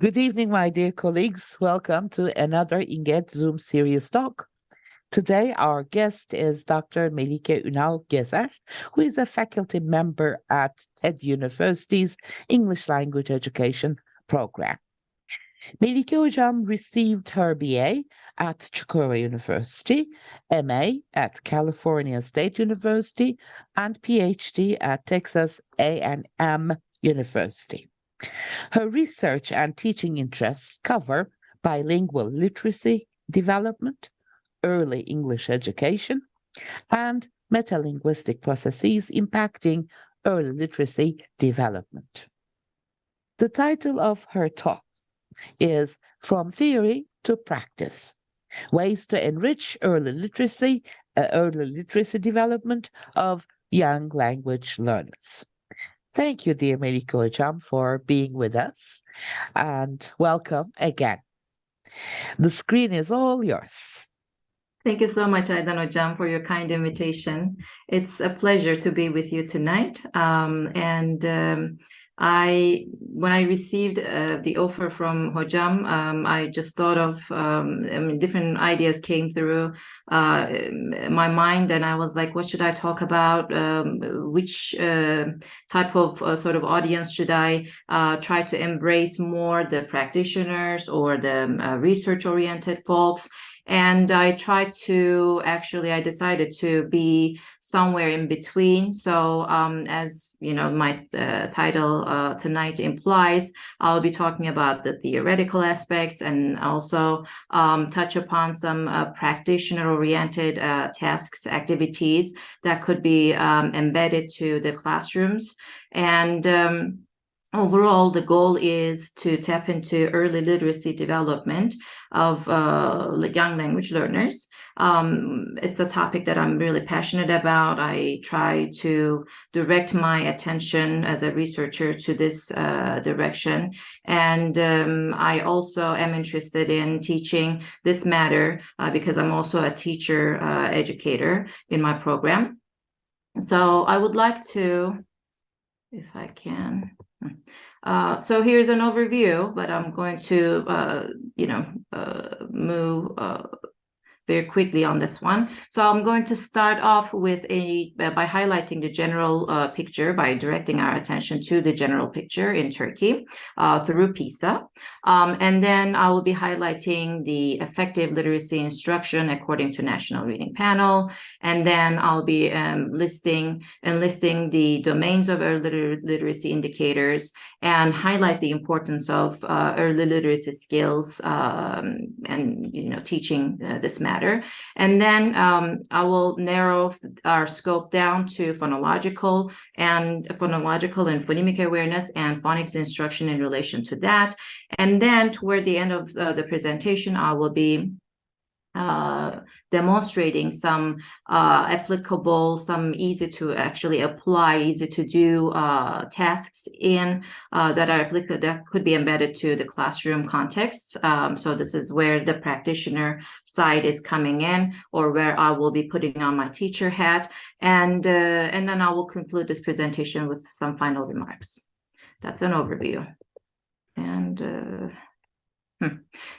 Good evening, my dear colleagues. Welcome to another INGET Zoom series talk. Today, our guest is Dr. Melike Ünal Gezer, who is a faculty member at TED University's English Language Education program. Melike Hocam received her BA at Çukurova University, MA at California State University, and PhD at Texas A&M University. Her research and teaching interests cover bilingual literacy development, early English education, and metalinguistic processes impacting early literacy development. The title of her talk is From Theory to Practice: Ways to Enrich Early Literacy Development of Young Language Learners. Thank you, dear Melike Hocam, for being with us, and welcome again. The screen is all yours. Thank you so much, Aydan Hocam, for your kind invitation. It's a pleasure to be with you tonight. When I received the offer from Hocam, I just thought of, different ideas came through my mind, and I was like, what should I talk about? Which type of sort of audience should I try to embrace more, the practitioners or the research-oriented folks? And I decided to be somewhere in between. So as you know, my title tonight implies, I'll be talking about the theoretical aspects and also touch upon some practitioner-oriented tasks, activities that could be embedded to the classrooms. And overall, the goal is to tap into early literacy development of young language learners. It's a topic that I'm really passionate about. I try to direct my attention as a researcher to this direction. And I also am interested in teaching this matter because I'm also a teacher educator in my program. So I would like to, if I can... So here's an overview, but I'm going to, move very quickly on this one. So I'm going to start off with by highlighting the general picture, by directing our attention to the general picture in Turkey through PISA. And then I will be highlighting the effective literacy instruction according to National Reading Panel. And then I'll be enlisting the domains of early literacy indicators and highlight the importance of early literacy skills and teaching this matter. And then I will narrow our scope down to phonological and phonemic awareness and phonics instruction in relation to that. And then toward the end of the presentation, I will be demonstrating some applicable, some easy to actually apply, easy to do tasks in that are applicable, that could be embedded to the classroom context. So this is where the practitioner side is coming in, or where I will be putting on my teacher hat, and then I will conclude this presentation with some final remarks. That's an overview. And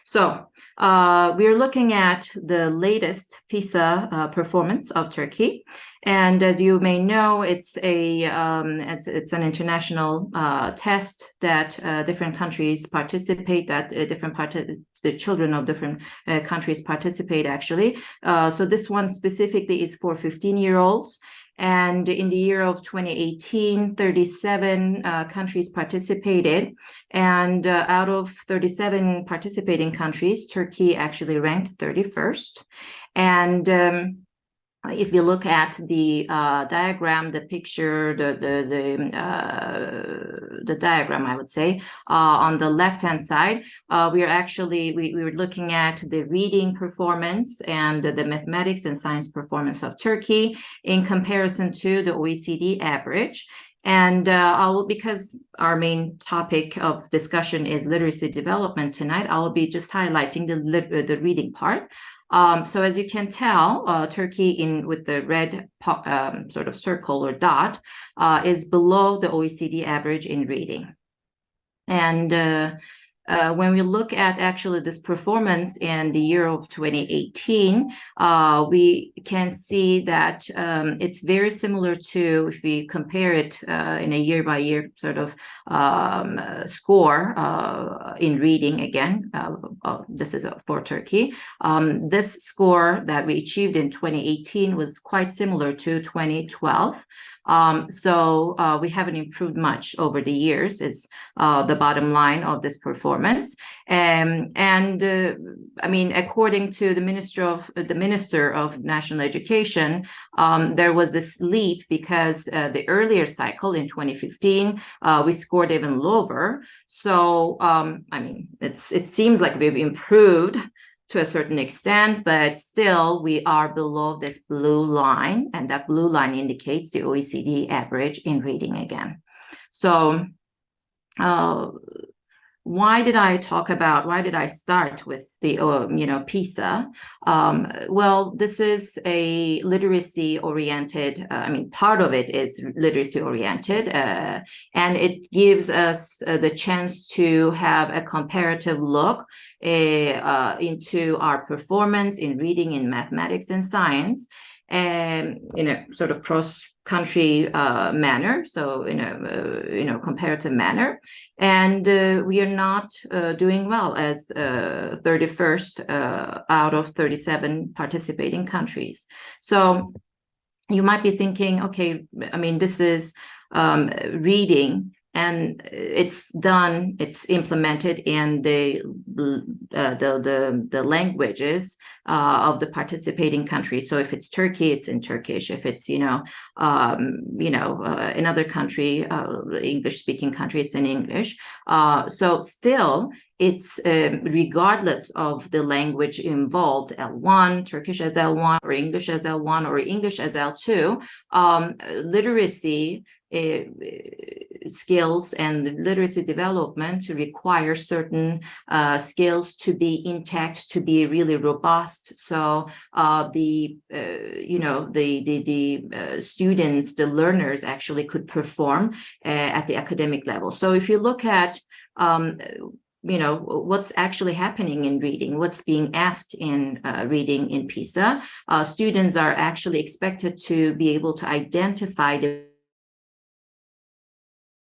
So we are looking at the latest PISA performance of Turkey, and as you may know, it's an international test that different countries participate. The children of different countries participate actually. So this one specifically is for 15-year-olds. And in the year of 2018, 37 countries participated. And out of 37 participating countries, Turkey actually ranked 31st. And if you look at the diagram, the picture, the diagram, I would say, on the left-hand side, we were looking at the reading performance and the mathematics and science performance of Turkey in comparison to the OECD average. And because our main topic of discussion is literacy development tonight, I will be just highlighting the reading part. So as you can tell, Turkey with the red sort of circle or dot is below the OECD average in reading. And when we look at actually this performance in the year of 2018, we can see that it's very similar to, if we compare it in a year-by-year sort of score in reading again. This is for Turkey. This score that we achieved in 2018 was quite similar to 2012. So we haven't improved much over the years, is the bottom line of this performance. I mean, according to the Minister of National Education, there was this leap because the earlier cycle in 2015, we scored even lower. So, I mean, it seems like we've improved to a certain extent, but still we are below this blue line, and that blue line indicates the OECD average in reading again. So why did I start with the, PISA? Well, this is a literacy-oriented, I mean, part of it is literacy-oriented, and it gives us the chance to have a comparative look into our performance in reading, in mathematics and science, and in a sort of cross-country manner, so in a comparative manner. And we are not doing well as 31st out of 37 participating countries. So you might be thinking, okay, I mean, this is reading, and it's implemented in the languages of the participating countries. So if it's Turkey, it's in Turkish. If it's another country, English-speaking country, it's in English. So still, it's regardless of the language involved, L1, Turkish as L1, or English as L1, or English as L2, literacy skills and literacy development require certain skills to be intact, to be really robust. So the students, the learners actually could perform at the academic level. So if you look at what's actually happening in reading, what's being asked in reading in PISA, students are actually expected to be able to identify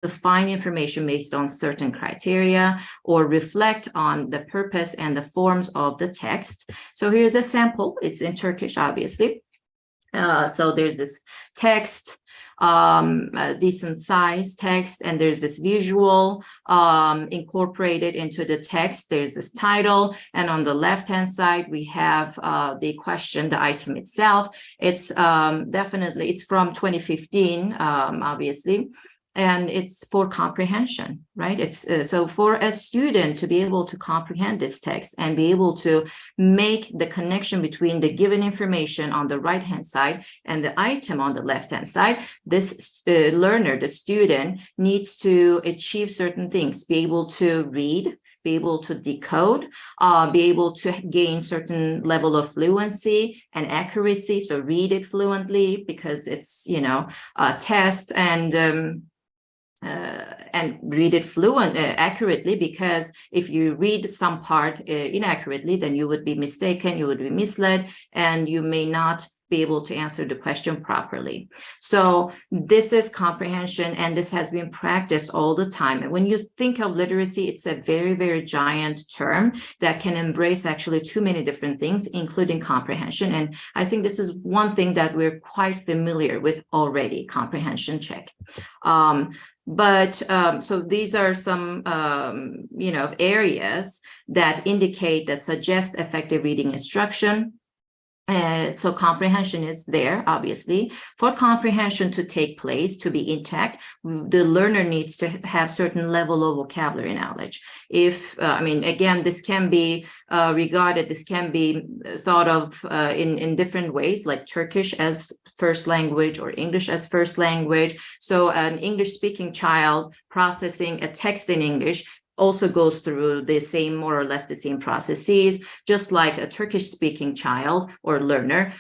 define information based on certain criteria, or reflect on the purpose and the forms of the text. So here's a sample. It's in Turkish, obviously. So there's this text, a decent size text, and there's this visual incorporated into the text. There's this title, and on the left-hand side we have the question, the item itself. It's definitely, it's from 2015, obviously, and it's for comprehension, right? It's so for a student to be able to comprehend this text and be able to make the connection between the given information on the right-hand side and the item on the left-hand side, this learner, the student, needs to achieve certain things, be able to read, be able to decode, be able to gain certain level of fluency and accuracy. So read it fluently because it's, a test, and read it accurately, because if you read some part inaccurately, then you would be mistaken, you would be misled, and you may not be able to answer the question properly. So this is comprehension, and this has been practiced all the time. And when you think of literacy, it's a very, very giant term that can embrace actually too many different things, including comprehension. And I think this is one thing that we're quite familiar with already, comprehension check. So these are some, areas that suggest effective reading instruction. So comprehension is there, obviously. For comprehension to take place, to be intact, the learner needs to have certain level of vocabulary knowledge. If, again, this can be this can be thought of in different ways, like Turkish as first language or English as first language. So an English-speaking child processing a text in English also goes through the same, more or less the same processes, just like a Turkish-speaking child or learner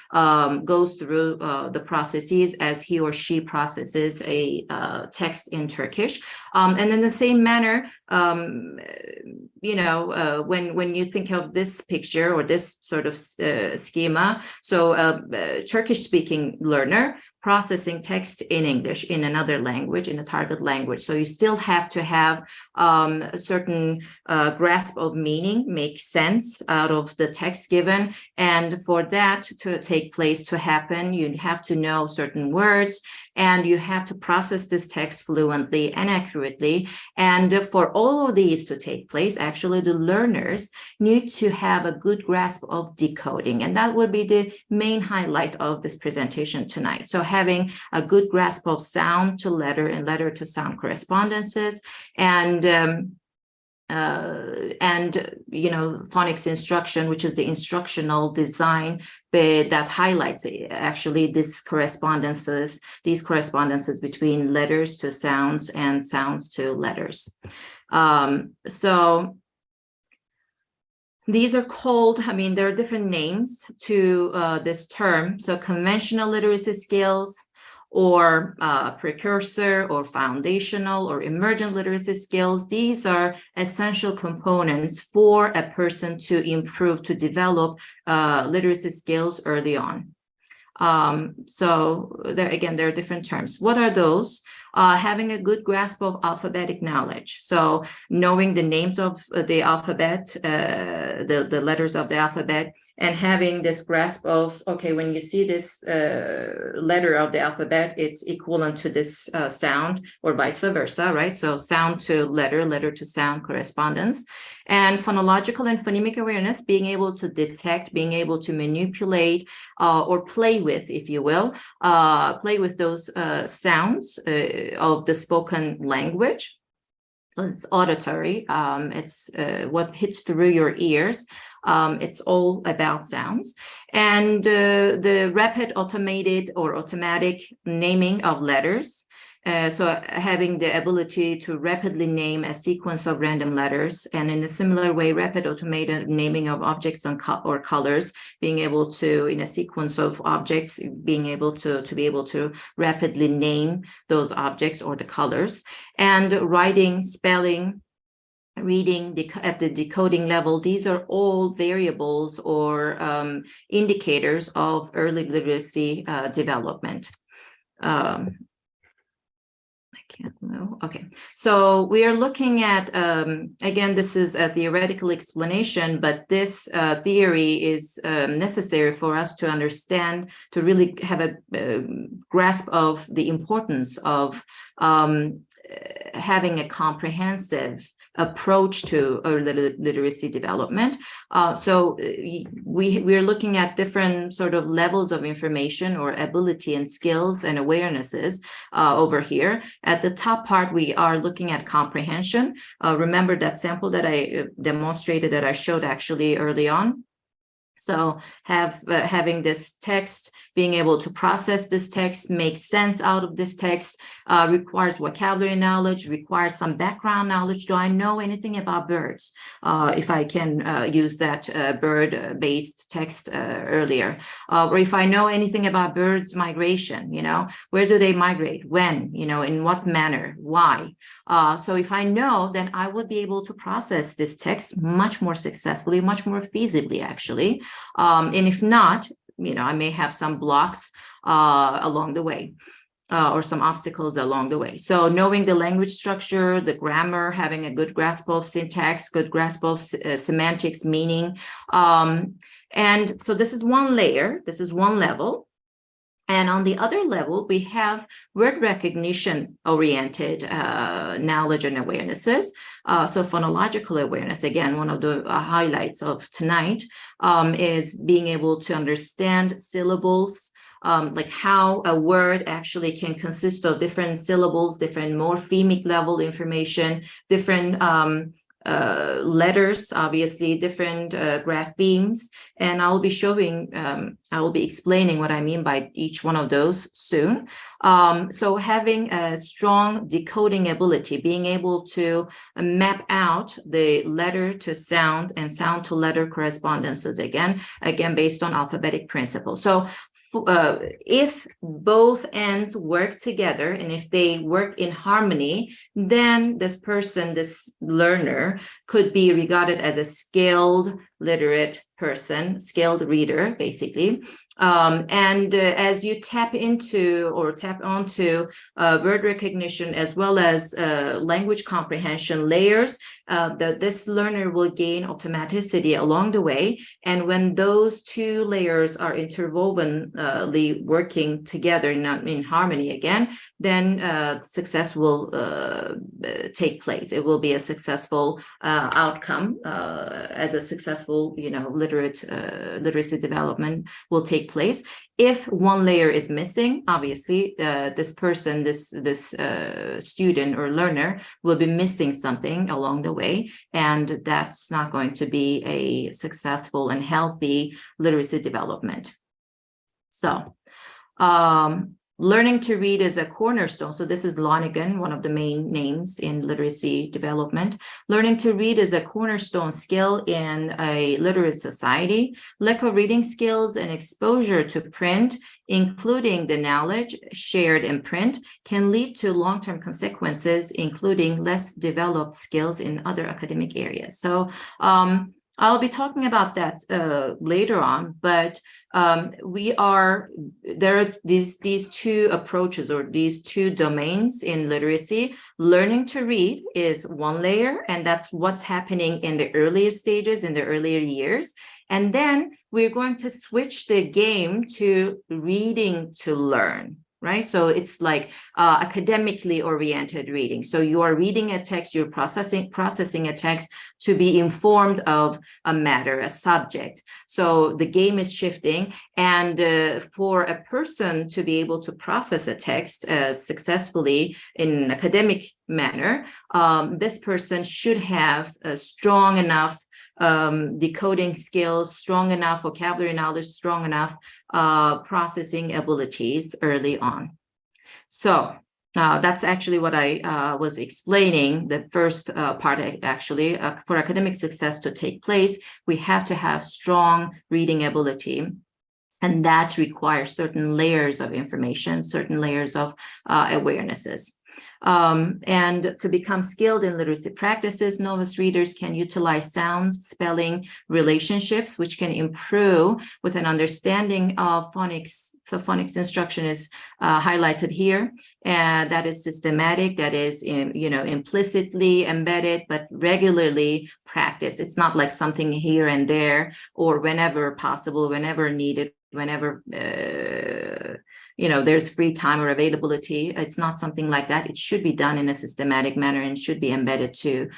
goes through the processes as he or she processes a text in Turkish. And in the same manner, when you think of this picture or this sort of schema, so a Turkish-speaking learner processing text in English in another language, in a target language. So you still have to have a certain grasp of meaning, make sense out of the text given. And for that to take place, to happen, you have to know certain words, and you have to process this text fluently and accurately. And for all of these to take place, actually the learners need to have a good grasp of decoding. And that would be the main highlight of this presentation tonight. So having a good grasp of sound to letter and letter to sound correspondences, and phonics instruction, which is the instructional design that highlights actually these correspondences between letters to sounds and sounds to letters. So these are called, there are different names to this term. So conventional literacy skills, or precursor, or foundational, or emergent literacy skills. These are essential components for a person to improve, to develop literacy skills early on. So there are different terms. What are those? Having a good grasp of alphabetic knowledge. So knowing the names of the alphabet, the letters of the alphabet, and having this grasp of, okay, when you see this letter of the alphabet, it's equivalent to this sound, or vice versa, right? So sound to letter, letter to sound correspondence. And phonological and phonemic awareness, being able to detect, being able to manipulate or play with, if you will, play with those sounds of the spoken language. So it's auditory, it's what hits through your ears. It's all about sounds. And the rapid automated or automatic naming of letters. So having the ability to rapidly name a sequence of random letters, and in a similar way, rapid automated naming of objects or colors, being able to, in a sequence of objects, being able to rapidly name those objects or the colors, and writing, spelling, reading at the decoding level. These are all variables or indicators of early literacy development. Okay, so we are looking at, again, this is a theoretical explanation, but this theory is necessary for us to understand, to really have a grasp of the importance of having a comprehensive approach to early literacy development. So we're looking at different sort of levels of information or ability and skills and awarenesses over here. At the top part, we are looking at comprehension. Remember that sample that I demonstrated, that I showed actually early on? So having this text, being able to process this text, make sense out of this text, requires vocabulary knowledge, requires some background knowledge. Do I know anything about birds? If I can use that bird-based text earlier. Or if I know anything about birds' migration, where do they migrate? When? In what manner? Why? So if I know, then I would be able to process this text much more successfully, much more feasibly, actually. And if not, I may have some blocks along the way, or some obstacles along the way. So knowing the language structure, the grammar, having a good grasp of syntax, good grasp of semantics, meaning. And so this is one layer, this is one level. And on the other level, we have word recognition oriented knowledge and awarenesses. So phonological awareness, again, one of the highlights of tonight is being able to understand syllables, like how a word actually can consist of different syllables, different morphemic level information, different letters, obviously different graphemes, and I will be explaining what I mean by each one of those soon. So having a strong decoding ability, being able to map out the letter to sound and sound to letter correspondences, again based on alphabetic principles. So if both ends work together and if they work in harmony, then this learner could be regarded as a skilled literate person, skilled reader, basically. As you tap onto word recognition as well as language comprehension layers, this learner will gain automaticity along the way. And when those two layers are interwovenly working together in harmony again, then success will take place. It will be a successful outcome, as a successful, literacy development will take place. If one layer is missing, obviously, this student or learner will be missing something along the way, and that's not going to be a successful and healthy literacy development. So, learning to read is a cornerstone. So this is Lonergan, one of the main names in literacy development. Learning to read is a cornerstone skill in a literate society. Lack of reading skills and exposure to print, including the knowledge shared in print, can lead to long-term consequences, including less developed skills in other academic areas. So I'll be talking about that later on, but there are these two approaches or these two domains in literacy. Learning to read is one layer, and that's what's happening in the earlier stages, in the earlier years. And then we're going to switch the game to reading to learn. Right? So it's like academically oriented reading. So you are reading a text, you're processing a text to be informed of a matter, a subject. So the game is shifting. And for a person to be able to process a text successfully in an academic manner, this person should have a strong enough decoding skills, strong enough vocabulary knowledge, strong enough processing abilities early on. So that's actually what I was explaining. The first part, actually, for academic success to take place, we have to have strong reading ability. And that requires certain layers of information, certain layers of awarenesses. And to become skilled in literacy practices, novice readers can utilize sound spelling relationships, which can improve with an understanding of phonics. So phonics instruction is highlighted here, and that is systematic, that is, implicitly embedded, but regularly practiced. It's not like something here and there, or whenever possible, whenever needed, whenever there's free time or availability. It's not something like that. It should be done in a systematic manner and should be embedded to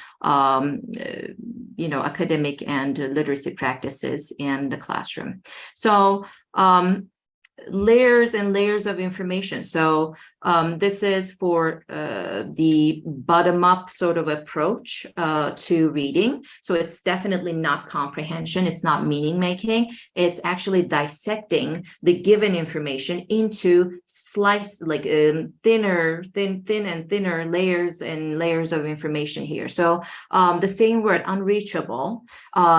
academic and literacy practices in the classroom. So layers and layers of information. So this is for the bottom-up sort of approach to reading. So it's definitely not comprehension. It's not meaning making. It's actually dissecting the given information into thin and thinner layers and layers of information here. So the same word, unreachable,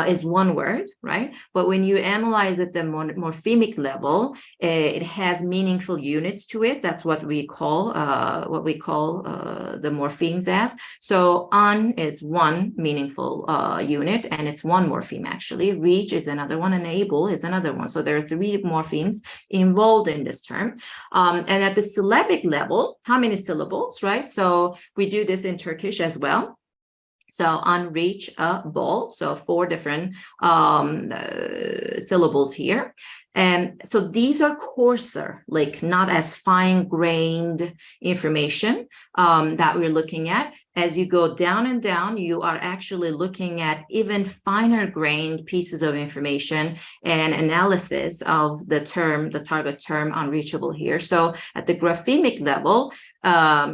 is one word, right? But when you analyze at the morphemic level, it has meaningful units to it. That's what we call the morphemes as. So un is one meaningful unit, and it's one morpheme actually. Reach is another one, and able is another one. So there are three morphemes involved in this term. And at the syllabic level, how many syllables, right? So we do this in Turkish as well. So unreachable, so 4 different syllables here. And so these are coarser, like not as fine-grained information that we're looking at. As you go down and down, you are actually looking at even finer-grained pieces of information and analysis of the target term unreachable here. So at the graphemic level,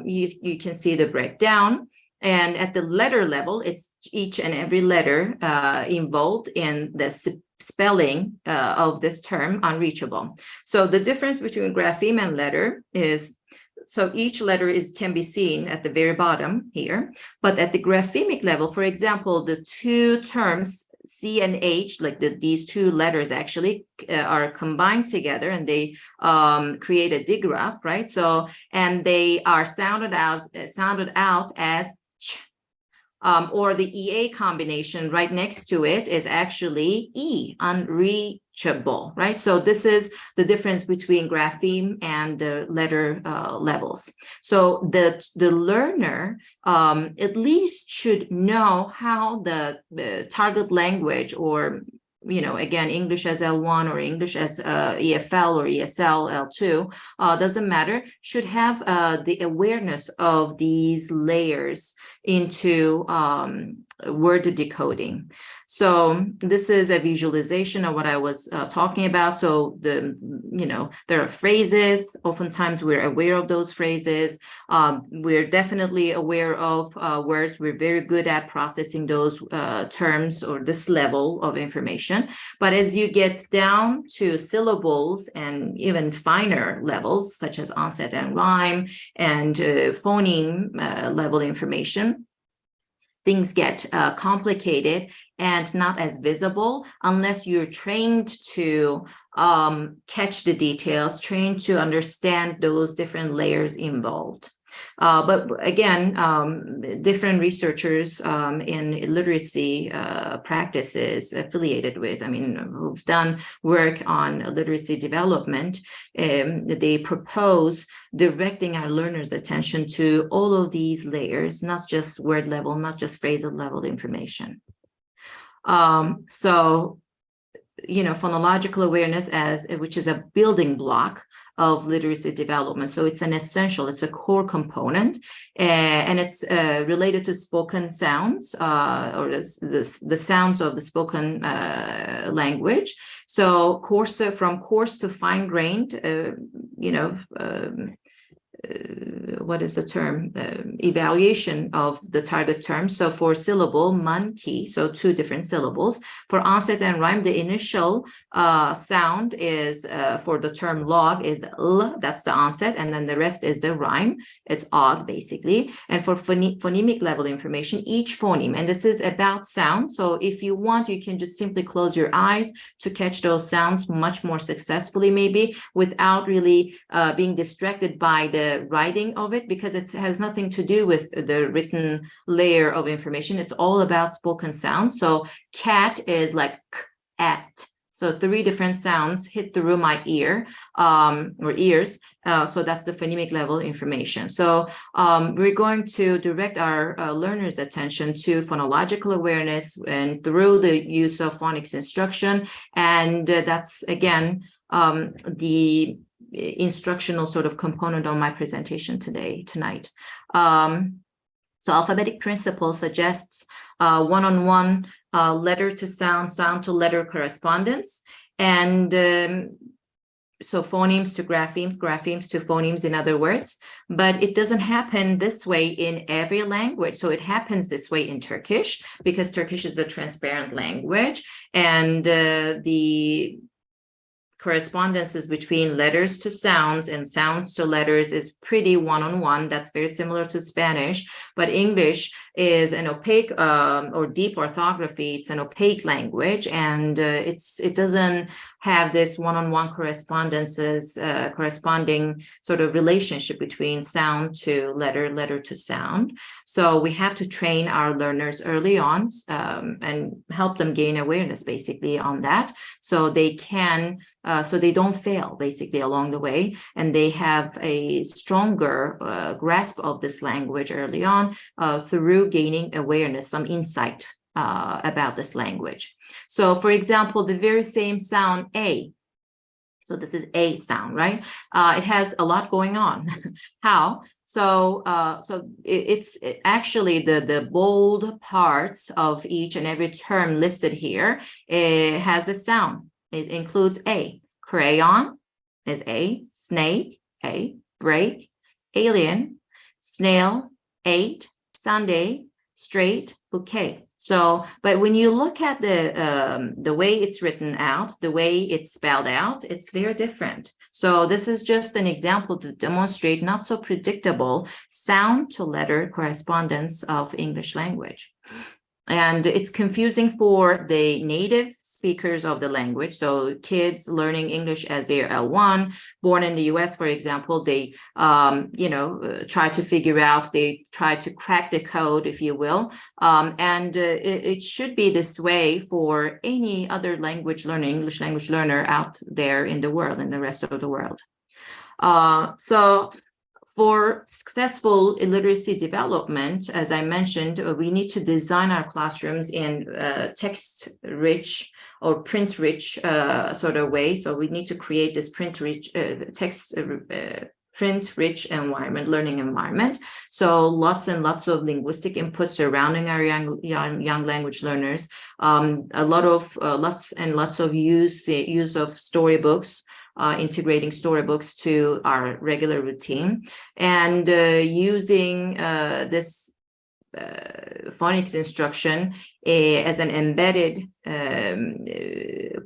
you can see the breakdown. And at the letter level, it's each and every letter involved in the spelling of this term, unreachable. So the difference between grapheme and letter is, so each letter can be seen at the very bottom here, but at the graphemic level, for example, the two terms C and H, like these two letters actually are combined together, and they create a digraph, right? So, and they are sounded out as ch. Or the EA combination right next to it is actually E, unreachable, right? So this is the difference between grapheme and the letter levels. So the learner at least should know how the target language, or again, English as L1 or English as EFL or ESL L2, doesn't matter, should have the awareness of these layers into word decoding. So this is a visualization of what I was talking about. So there are phrases. Oftentimes we're aware of those phrases. We're definitely aware of words. We're very good at processing those terms or this level of information. But as you get down to syllables and even finer levels, such as onset and rhyme and phoneme level information, things get complicated and not as visible unless you're trained to catch the details, trained to understand those different layers involved. But again, different researchers in literacy practices affiliated with, who've done work on literacy development, they propose directing our learners' attention to all of these layers, not just word level, not just phrasal level information. So, phonological awareness, which is a building block of literacy development. So it's it's a core component, and it's related to spoken sounds, or the sounds of the spoken language. So from coarse to fine-grained, what is the term? Evaluation of the target term. So for syllable, monkey, so two different syllables. For onset and rhyme, the initial sound is for the term log is l, that's the onset, and then the rest is the rhyme. It's og, basically. And for phonemic level information, each phoneme, and this is about sound. So if you want, you can just simply close your eyes to catch those sounds much more successfully, maybe, without really being distracted by the writing of it, because it has nothing to do with the written layer of information. It's all about spoken sound. So cat is like k, at. So three different sounds hit through my ear or ears. So that's the phonemic level information. So we're going to direct our learners' attention to phonological awareness and through the use of phonics instruction. And that's, again, the instructional sort of component on my presentation tonight. So alphabetic principle suggests one-on-one letter to sound, sound to letter correspondence, and so phonemes to graphemes, graphemes to phonemes, in other words. But it doesn't happen this way in every language. So it happens this way in Turkish, because Turkish is a transparent language, and the correspondences between letters to sounds and sounds to letters is pretty one-on-one. That's very similar to Spanish, but English is an opaque or deep orthography. It's an opaque language, and it doesn't have this one-on-one correspondences, corresponding sort of relationship between sound to letter, letter to sound. So we have to train our learners early on and help them gain awareness basically on that, so they can so they don't fail basically along the way, and they have a stronger grasp of this language early on through gaining awareness, some insight about this language. So for example, the very same sound A, so this is A sound, right? It has a lot going on. How? So it's actually the bold parts of each and every term listed here. It has a sound. It includes A. Crayon is A. Snake, A. Break, alien, snail, 8, Sunday, straight, bouquet. So, but when you look at the way it's written out, the way it's spelled out, it's very different. So this is just an example to demonstrate not so predictable sound to letter correspondence of English language. And it's confusing for the native speakers of the language. So kids learning English as their L1, born in the US, for example, they, try to figure out, they try to crack the code, if you will. It should be this way for any other language learner, English language learner out there in the world, in the rest of the world. So for successful illiteracy development, as I mentioned, we need to design our classrooms in text-rich or print-rich sort of way. So we need to create this print-rich print-rich environment, learning environment. So lots and lots of linguistic inputs surrounding our young language learners. Lots and lots of use of storybooks. Integrating storybooks to our regular routine, and using this phonics instruction as an embedded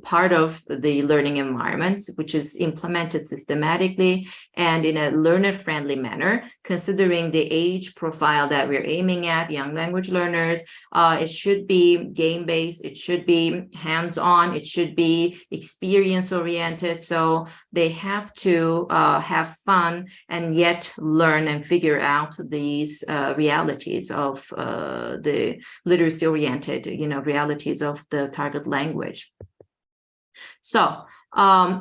part of the learning environments, which is implemented systematically and in a learner-friendly manner, considering the age profile that we're aiming at, young language learners. It should be game-based, it should be hands-on, it should be experience-oriented, so they have to have fun and yet learn and figure out these realities of the literacy-oriented, realities of the target language. So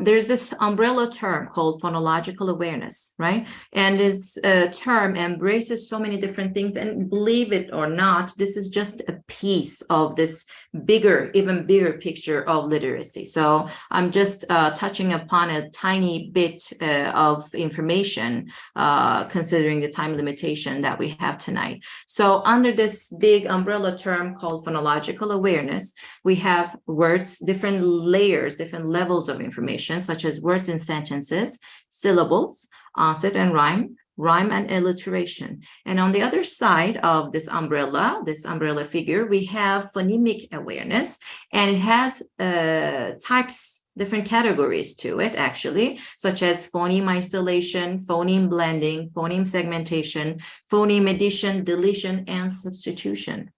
there's this umbrella term called phonological awareness, right? And this term embraces so many different things, and believe it or not, this is just a piece of this even bigger picture of literacy. So I'm just touching upon a tiny bit of information, considering the time limitation that we have tonight. So under this big umbrella term called phonological awareness, we have words, different layers, different levels of information, such as words in sentences, syllables, onset and rhyme and alliteration. And on the other side of this umbrella figure, we have phonemic awareness, and it has types, different categories to it, actually, such as phoneme isolation, phoneme blending, phoneme segmentation, phoneme addition, deletion, and substitution.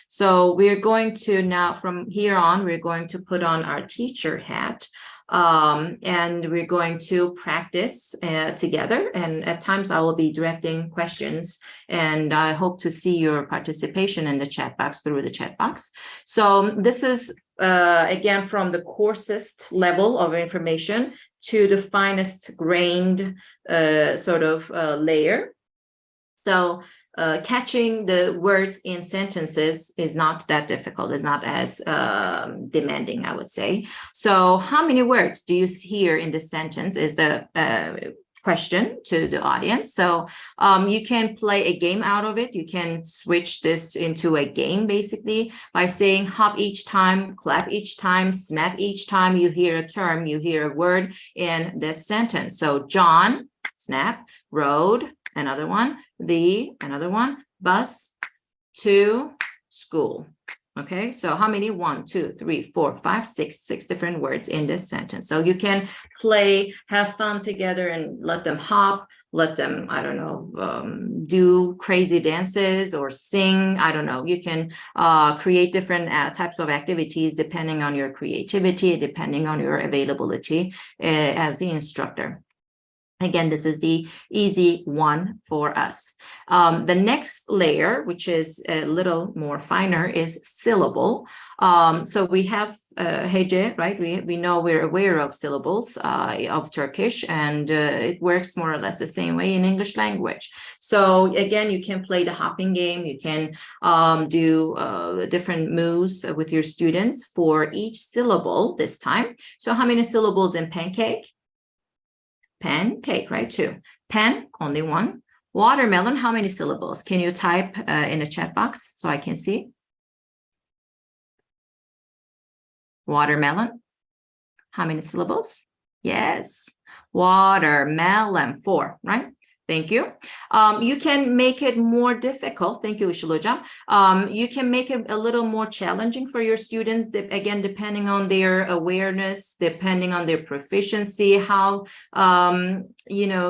So we're going to now, from here on, we're going to put on our teacher hat, and we're going to practice together. And at times I will be directing questions, and I hope to see your participation in the chat box, through the chat box. So this is, again, from the coarsest level of information to the finest grained layer. So catching the words in sentences is not that difficult, is not as demanding, I would say. So how many words do you hear in the sentence is the question to the audience. So you can play a game out of it. You can switch this into a game, basically, by saying hop each time, clap each time, snap each time you hear a term, you hear a word in this sentence. So John, snap, road, another one, another one, bus, to school. Okay, so how many? 1, 2, 3, 4, 5, 6 different words in this sentence. So you can play, have fun together, and let them hop, let them, I don't know, do crazy dances or sing. I don't know. You can create different types of activities depending on your creativity, depending on your availability as the instructor. Again, this is the easy one for us. The next layer, which is a little more finer, is syllable. So we have hece, right? We know, we're aware of syllables of Turkish, and it works more or less the same way in English language. So again, you can play the hopping game. You can do different moves with your students for each syllable this time. So how many syllables in pancake? Pancake, right? 2. Pen, only 1. Watermelon, how many syllables? Can you type in a chat box so I can see? Watermelon, how many syllables? Yes, watermelon, 4, right? Thank you. You can make it more difficult. Thank you, Işıl Hocam. You can make it a little more challenging for your students, again, depending on their awareness, depending on their proficiency, how,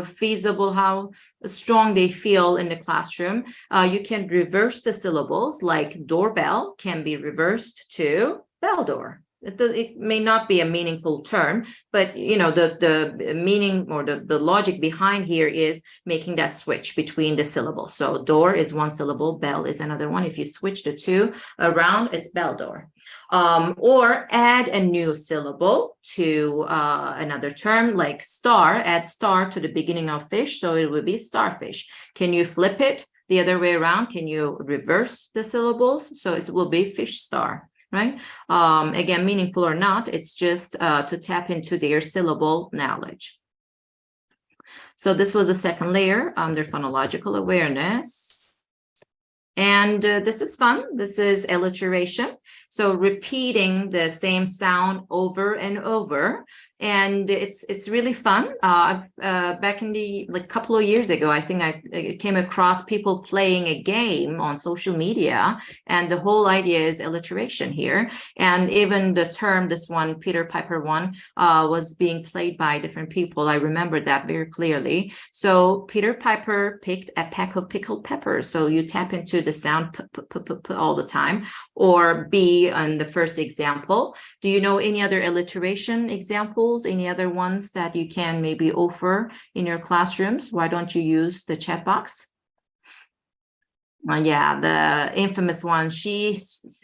feasible, how strong they feel in the classroom. You can reverse the syllables, like doorbell can be reversed to bell door. It may not be a meaningful term, but the meaning or the logic behind here is making that switch between the syllables. So door is one syllable, bell is another one. If you switch the two around, it's bell door. Or add a new syllable to another term, like star. Add star to the beginning of fish, so it would be starfish. Can you flip it the other way around? Can you reverse the syllables? So it will be fish star. Right? Again, meaningful or not, it's just to tap into their syllable knowledge. So this was the second layer under phonological awareness. And this is fun. This is alliteration. So repeating the same sound over and over. And it's really fun. Back in the couple of years ago, I think I came across people playing a game on social media, and the whole idea is alliteration here. And even the term, this one, Peter Piper one, was being played by different people. I remember that very clearly. So Peter Piper picked a peck of pickled peppers. So you tap into the sound p, p, p, p all the time. Or B on the first example. Do you know any other alliteration examples? Any other ones that you can maybe offer in your classrooms? Why don't you use the chat box? Yeah, the infamous one. It's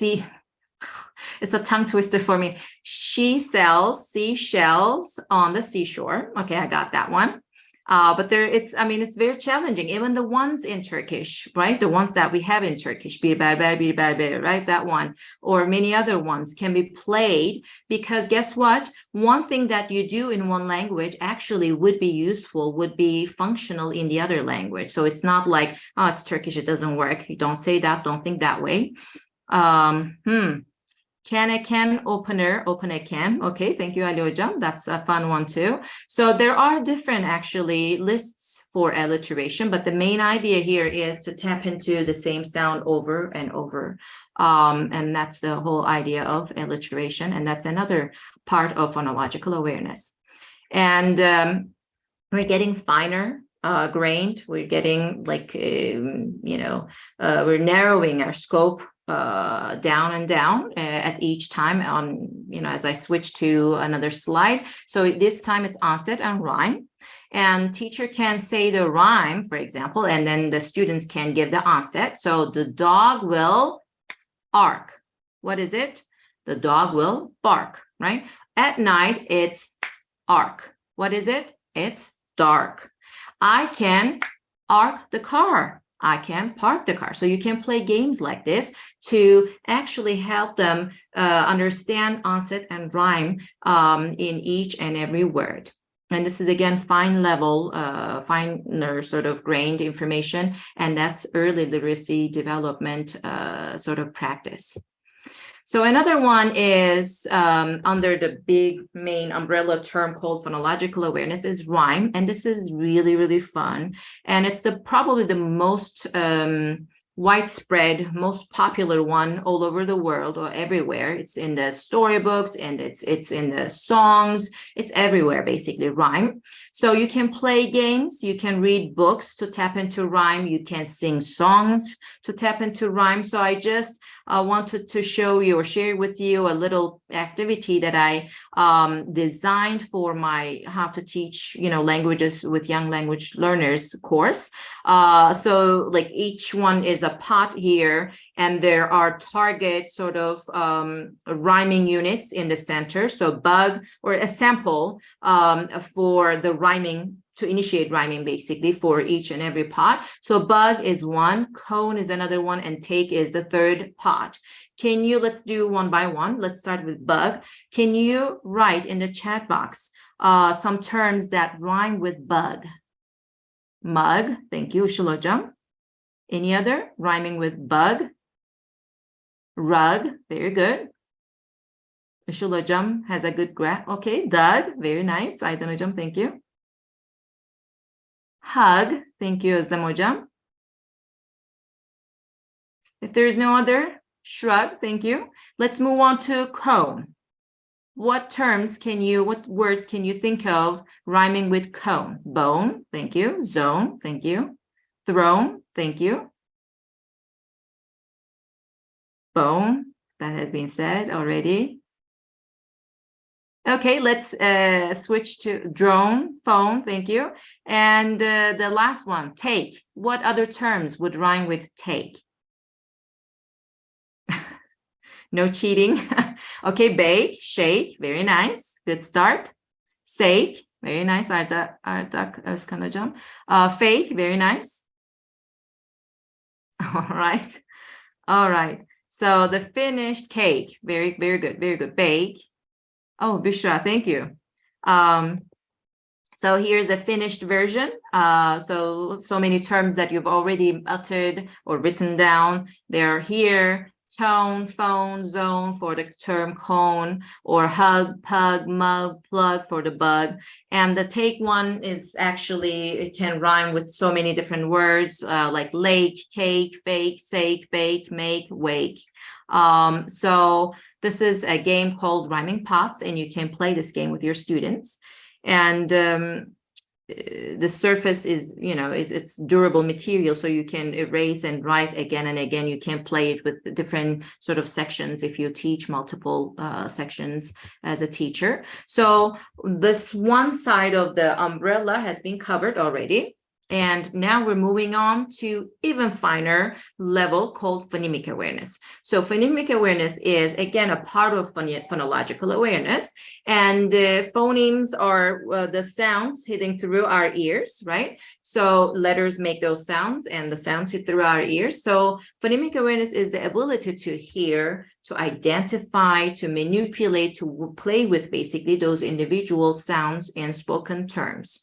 a tongue twister for me. She sells seashells on the seashore. Okay, I got that one. But it's very challenging. Even the ones in Turkish, right? The ones that we have in Turkish, bir berber, right? That one, or many other ones can be played, because guess what? One thing that you do in one language actually would be useful, would be functional in the other language. So it's not like, oh, it's Turkish, it doesn't work. You don't say that, don't think that way. Can a can opener open a can? Okay, thank you, Ali Hocam. That's a fun one too. So there are different actually lists for alliteration, but the main idea here is to tap into the same sound over and over. And that's the whole idea of alliteration. And that's another part of phonological awareness. And we're getting finer grained. We're getting we're narrowing our scope down and down at each time as I switch to another slide. So this time it's onset and rhyme, and teacher can say the rhyme, for example, and then the students can give the onset. So the dog will bark. What is it? The dog will bark, right? At night, it's arc. What is it? It's dark. I can arc the car. I can park the car. So you can play games like this to actually help them understand onset and rhyme in each and every word. And this is, again, finer sort of grained information, and that's early literacy development sort of practice. So another one is under the big main umbrella term called phonological awareness is rhyme. And this is really, really fun. And it's probably the most widespread, most popular one all over the world or everywhere. It's in the storybooks and it's in the songs. It's everywhere, basically, rhyme. So you can play games, you can read books to tap into rhyme, you can sing songs to tap into rhyme. So I just wanted to show you or share with you a little activity that I designed for my How to Teach Languages with Young Language Learners course. So like each one is a pot here, and there are target sort of rhyming units in the center. So bug, or a sample for the rhyming, to initiate rhyming, basically, for each and every pot. So bug is one, cone is another one, and take is the third pot. Let's do one by one. Let's start with bug. Can you write in the chat box some terms that rhyme with bug? Mug, thank you, Işıl Hocam. Any other rhyming with bug? Rug, very good. Işıl Hocam has a good grasp. Okay, Doug, very nice. Aydın Hocam, thank you. Hug, Thank you, Özlem Hocam. If there is no other, shrug. Thank you. Let's move on to cone. What words can you think of rhyming with cone? Bone, thank you. Zone, thank you. Throne, thank you. Bone, that has been said already. Okay, let's switch to drone, phone, thank you. And the last one, take. What other terms would rhyme with take? No cheating. Okay, bake, shake, very nice. Good start. Sake, very nice. Ardak Özkan hocam. Fake, very nice. All right. All right. So the finished cake, very, very good, very good. Bake. Oh, Bishra, thank you. So here's a finished version. So many terms that you've already uttered or written down. They're here. Tone, phone, zone for the term cone, or hug, pug, mug, plug for the bug. And the take one is actually, it can rhyme with so many different words like lake, cake, fake, sake, bake, make, wake. So this is a game called Rhyming Pots, and you can play this game with your students. And the surface is, it's durable material, so you can erase and write again and again. You can play it with different sort of sections if you teach multiple sections as a teacher. So this one side of the umbrella has been covered already. And now we're moving on to even finer level called phonemic awareness. So phonemic awareness is, again, a part of phonological awareness. And phonemes are the sounds hitting through our ears, right? So letters make those sounds and the sounds hit through our ears. So phonemic awareness is the ability to hear, to identify, to manipulate, to play with basically those individual sounds and spoken terms,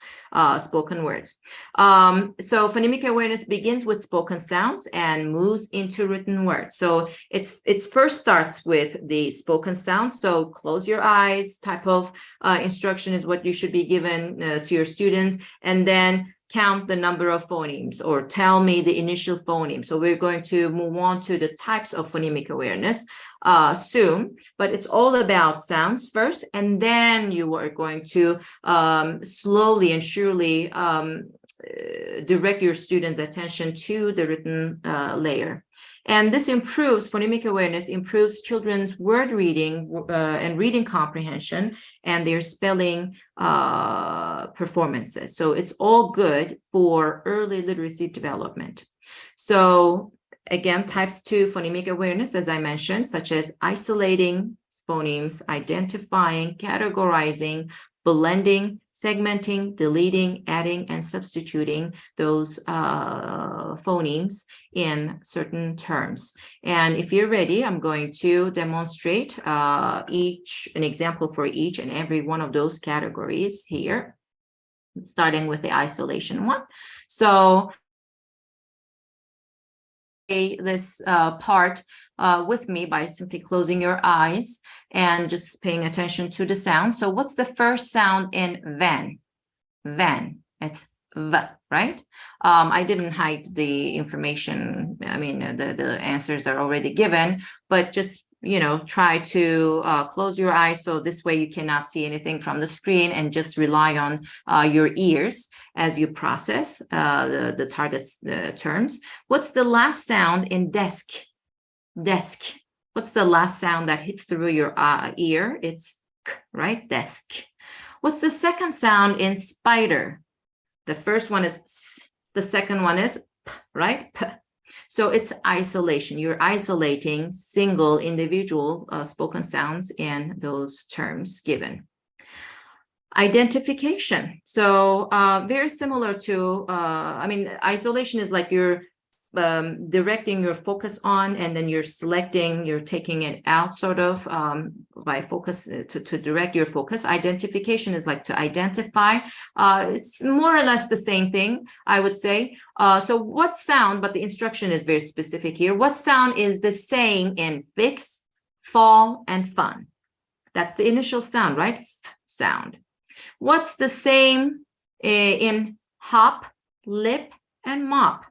spoken words. So phonemic awareness begins with spoken sounds and moves into written words. So it's first starts with the spoken sounds. So close your eyes type of instruction is what you should be given to your students, and then count the number of phonemes or tell me the initial phoneme. So we're going to move on to the types of phonemic awareness soon, but it's all about sounds first, and then you are going to slowly and surely direct your students' attention to the written layer. And this improves, phonemic awareness improves children's word reading and reading comprehension and their spelling performances. So it's all good for early literacy development. So again, types 2 phonemic awareness, as I mentioned, such as isolating phonemes, identifying, categorizing, blending, segmenting, deleting, adding, and substituting those phonemes in certain terms. And if you're ready, I'm going to demonstrate an example for each and every one of those categories here, starting with the isolation one. So this part with me by simply closing your eyes and just paying attention to the sound. So what's the first sound in van? Van, it's V, right? I didn't hide the information. I mean, the answers are already given, but just, try to close your eyes. So this way you cannot see anything from the screen and just rely on your ears as you process the target terms. What's the last sound in desk? Desk. What's the last sound that hits through your ear? It's K, right? Desk. What's the second sound in spider? The first one is S. The second one is P, right? P. So it's isolation. You're isolating single individual spoken sounds in those terms given. Identification. So very similar to, isolation is like you're directing your focus on, and then you're taking it out sort of by focus to direct your focus. Identification is like to identify. It's more or less the same thing, I would say. So what sound, but the instruction is very specific here. What sound is the same in fix, fall, and fun? That's the initial sound, right? F sound. What's the same in hop, lip, and mop.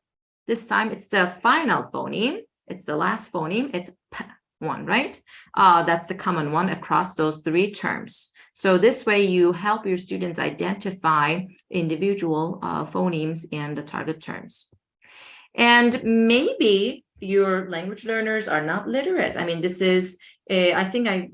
This time it's the final phoneme. It's the last phoneme. It's p one, right? That's the common one across those three terms. So this way you help your students identify individual phonemes and the target terms. And maybe your language learners are not literate. I mean, this is, I think I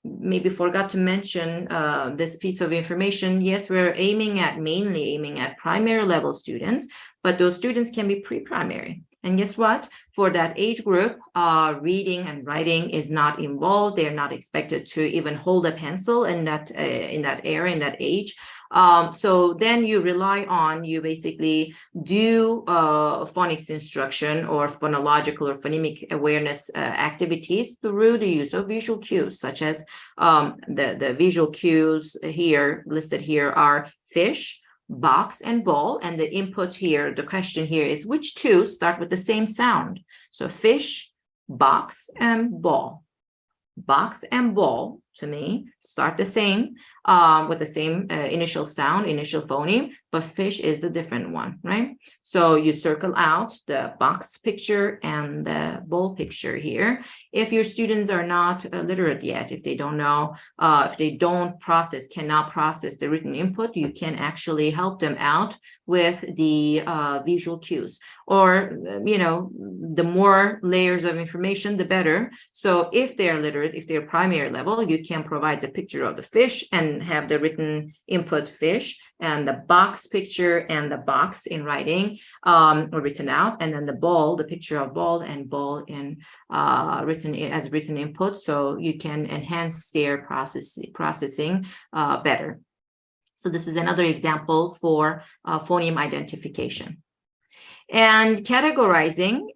maybe forgot to mention this piece of information. Yes, we're mainly aiming at primary level students, but those students can be pre-primary. And guess what? For that age group, reading and writing is not involved. They're not expected to even hold a pencil in that area, in that age. So then you basically do phonics instruction or phonological or phonemic awareness activities through the use of visual cues, such as the visual cues here listed here are fish, box, and ball. And the input here, the question here is which two start with the same sound? So fish, box, and ball. Box and ball, to me, start the same with the same initial sound, initial phoneme, but fish is a different one, right? So you circle out the box picture and the ball picture here. If your students are not literate yet, if they don't know, if they cannot process the written input, you can actually help them out with the visual cues. Or, the more layers of information, the better. So if they're literate, if they're primary level, you can provide the picture of the fish and have the written input fish and the box picture and the box in writing or written out, and then the picture of ball and ball in written input, so you can enhance their processing better. So this is another example for phoneme identification. And categorizing,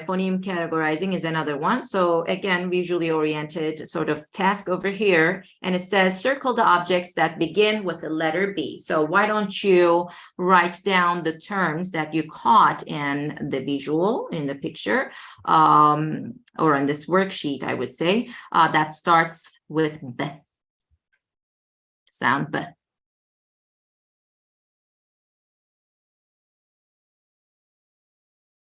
phoneme categorizing is another one. So again, visually oriented sort of task over here. And it says circle the objects that begin with the letter B. So why don't you write down the terms that you caught in the visual, in the picture, or in this worksheet, I would say, that starts with B. Sound B.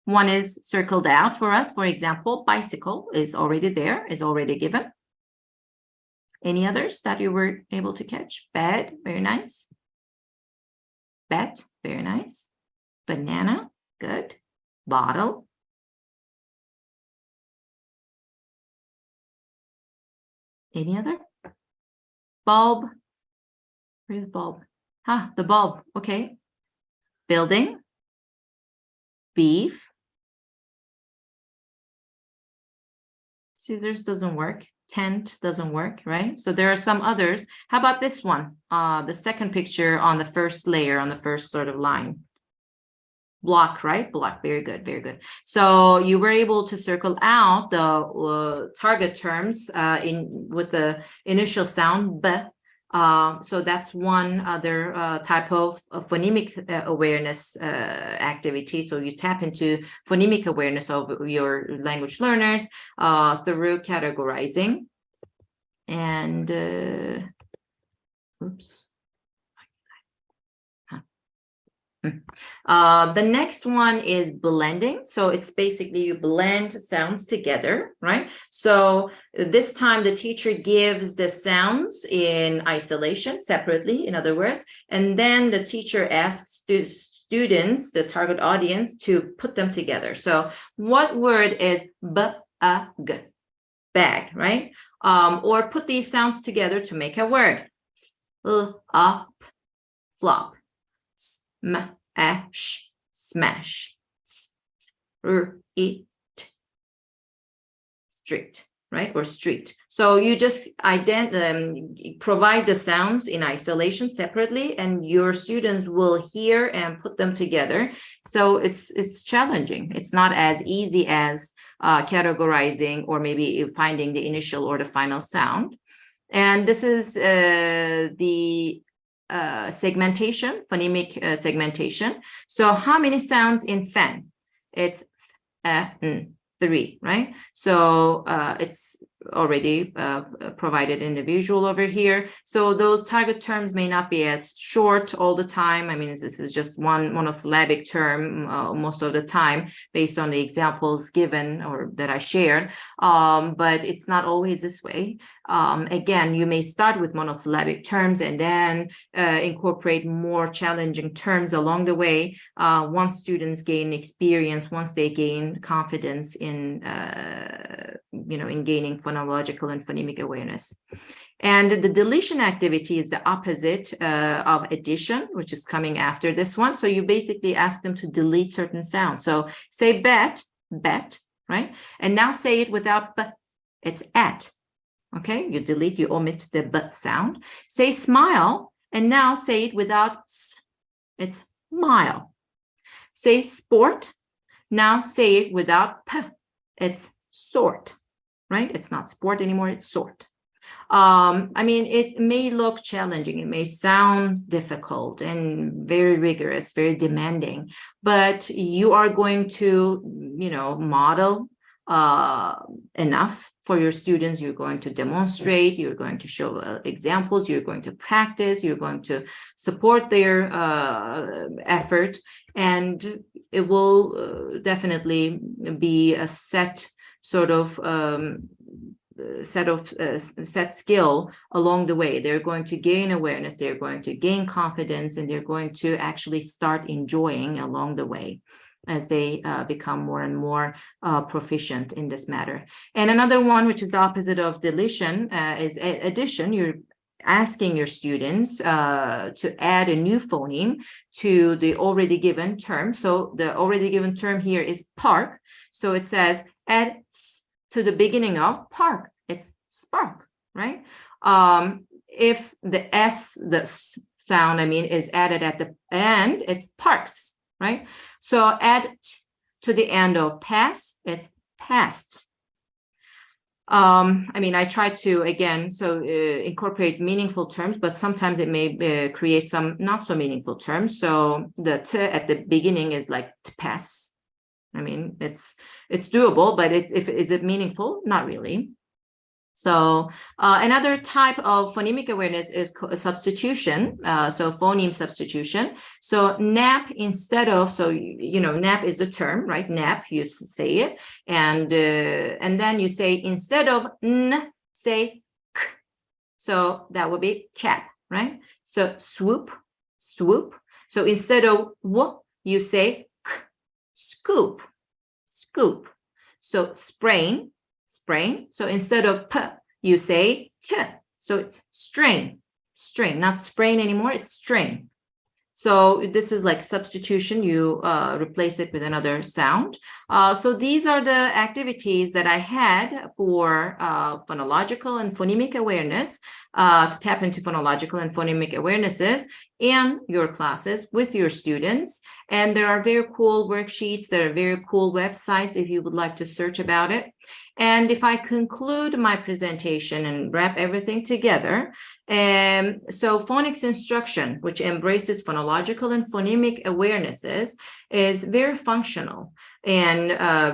One is circled out for us. For example, bicycle is already there, is already given. Any others that you were able to catch? Bed, very nice. Bed, very nice. Banana, good. Bottle. Any other? Bulb. Where's the bulb? The bulb, okay. Building. Beef. Scissors doesn't work. Tent doesn't work, right? So there are some others. How about this one? The second picture on the first layer, on the first sort of line. Block, right? Block, very good, very good. So you were able to circle out the target terms with the initial sound B. So that's one other type of phonemic awareness activity. So you tap into phonemic awareness of your language learners through categorizing. And oops. The next one is blending. So it's basically you blend sounds together, right? So this time the teacher gives the sounds in isolation, separately, in other words, and then the teacher asks students, the target audience, to put them together. So what word is b-a-g? Bag, right? Or put these sounds together to make a word. Up, flop. Smash, smash, street, right? Or street. So you just provide the sounds in isolation separately, and your students will hear and put them together. So it's challenging. It's not as easy as categorizing or maybe finding the initial or the final sound. And this is the segmentation, phonemic segmentation. So how many sounds in fan? It's 3, right? So it's already provided in the visual over here. So those target terms may not be as short all the time. I mean, this is just one monosyllabic term most of the time based on the examples given or that I shared, but it's not always this way. Again, you may start with monosyllabic terms and then incorporate more challenging terms along the way once students gain experience, once they gain confidence in in gaining phonological and phonemic awareness. And the deletion activity is the opposite of addition, which is coming after this one. So you basically ask them to delete certain sounds. So say bet, right? And now say it without b, it's at. Okay, you delete, you omit the b sound. Say smile, and now say it without s, it's mile. Say sport, now say it without p, it's sort, right? It's not sport anymore, it's sort. I mean, it may look challenging, it may sound difficult and very rigorous, very demanding, but you are going to, model enough for your students. You're going to demonstrate, you're going to show examples, you're going to practice, you're going to support their effort, and it will definitely be a set sort of set skill along the way. They're going to gain awareness, they're going to gain confidence, and they're going to actually start enjoying along the way as they become more and more proficient in this matter. And another one, which is the opposite of deletion, is addition. You're asking your students to add a new phoneme to the already given term. So the already given term here is park. So it says add s to the beginning of park. It's spark, right? If the s, the s sound, is added at the end, it's parks, right? So add t to the end of pass, it's passed. I try to, again, incorporate meaningful terms, but sometimes it may create some not so meaningful terms. So the t at the beginning is like to pass. It's doable, but is it meaningful? Not really. So another type of phonemic awareness is substitution. So phoneme substitution. So nap instead of, nap is the term, right? Nap, you say it, and then you say instead of n, say k. So that would be cap, right? So swoop. So instead of w, you say k, scoop. So sprain. So instead of p, you say t. So it's strain, not sprain anymore, it's strain. So this is like substitution. You replace it with another sound. So these are the activities that I had for phonological and phonemic awareness, to tap into phonological and phonemic awarenesses in your classes with your students. And there are very cool worksheets, there are very cool websites if you would like to search about it. And if I conclude my presentation and wrap everything together, so phonics instruction, which embraces phonological and phonemic awarenesses, is very functional in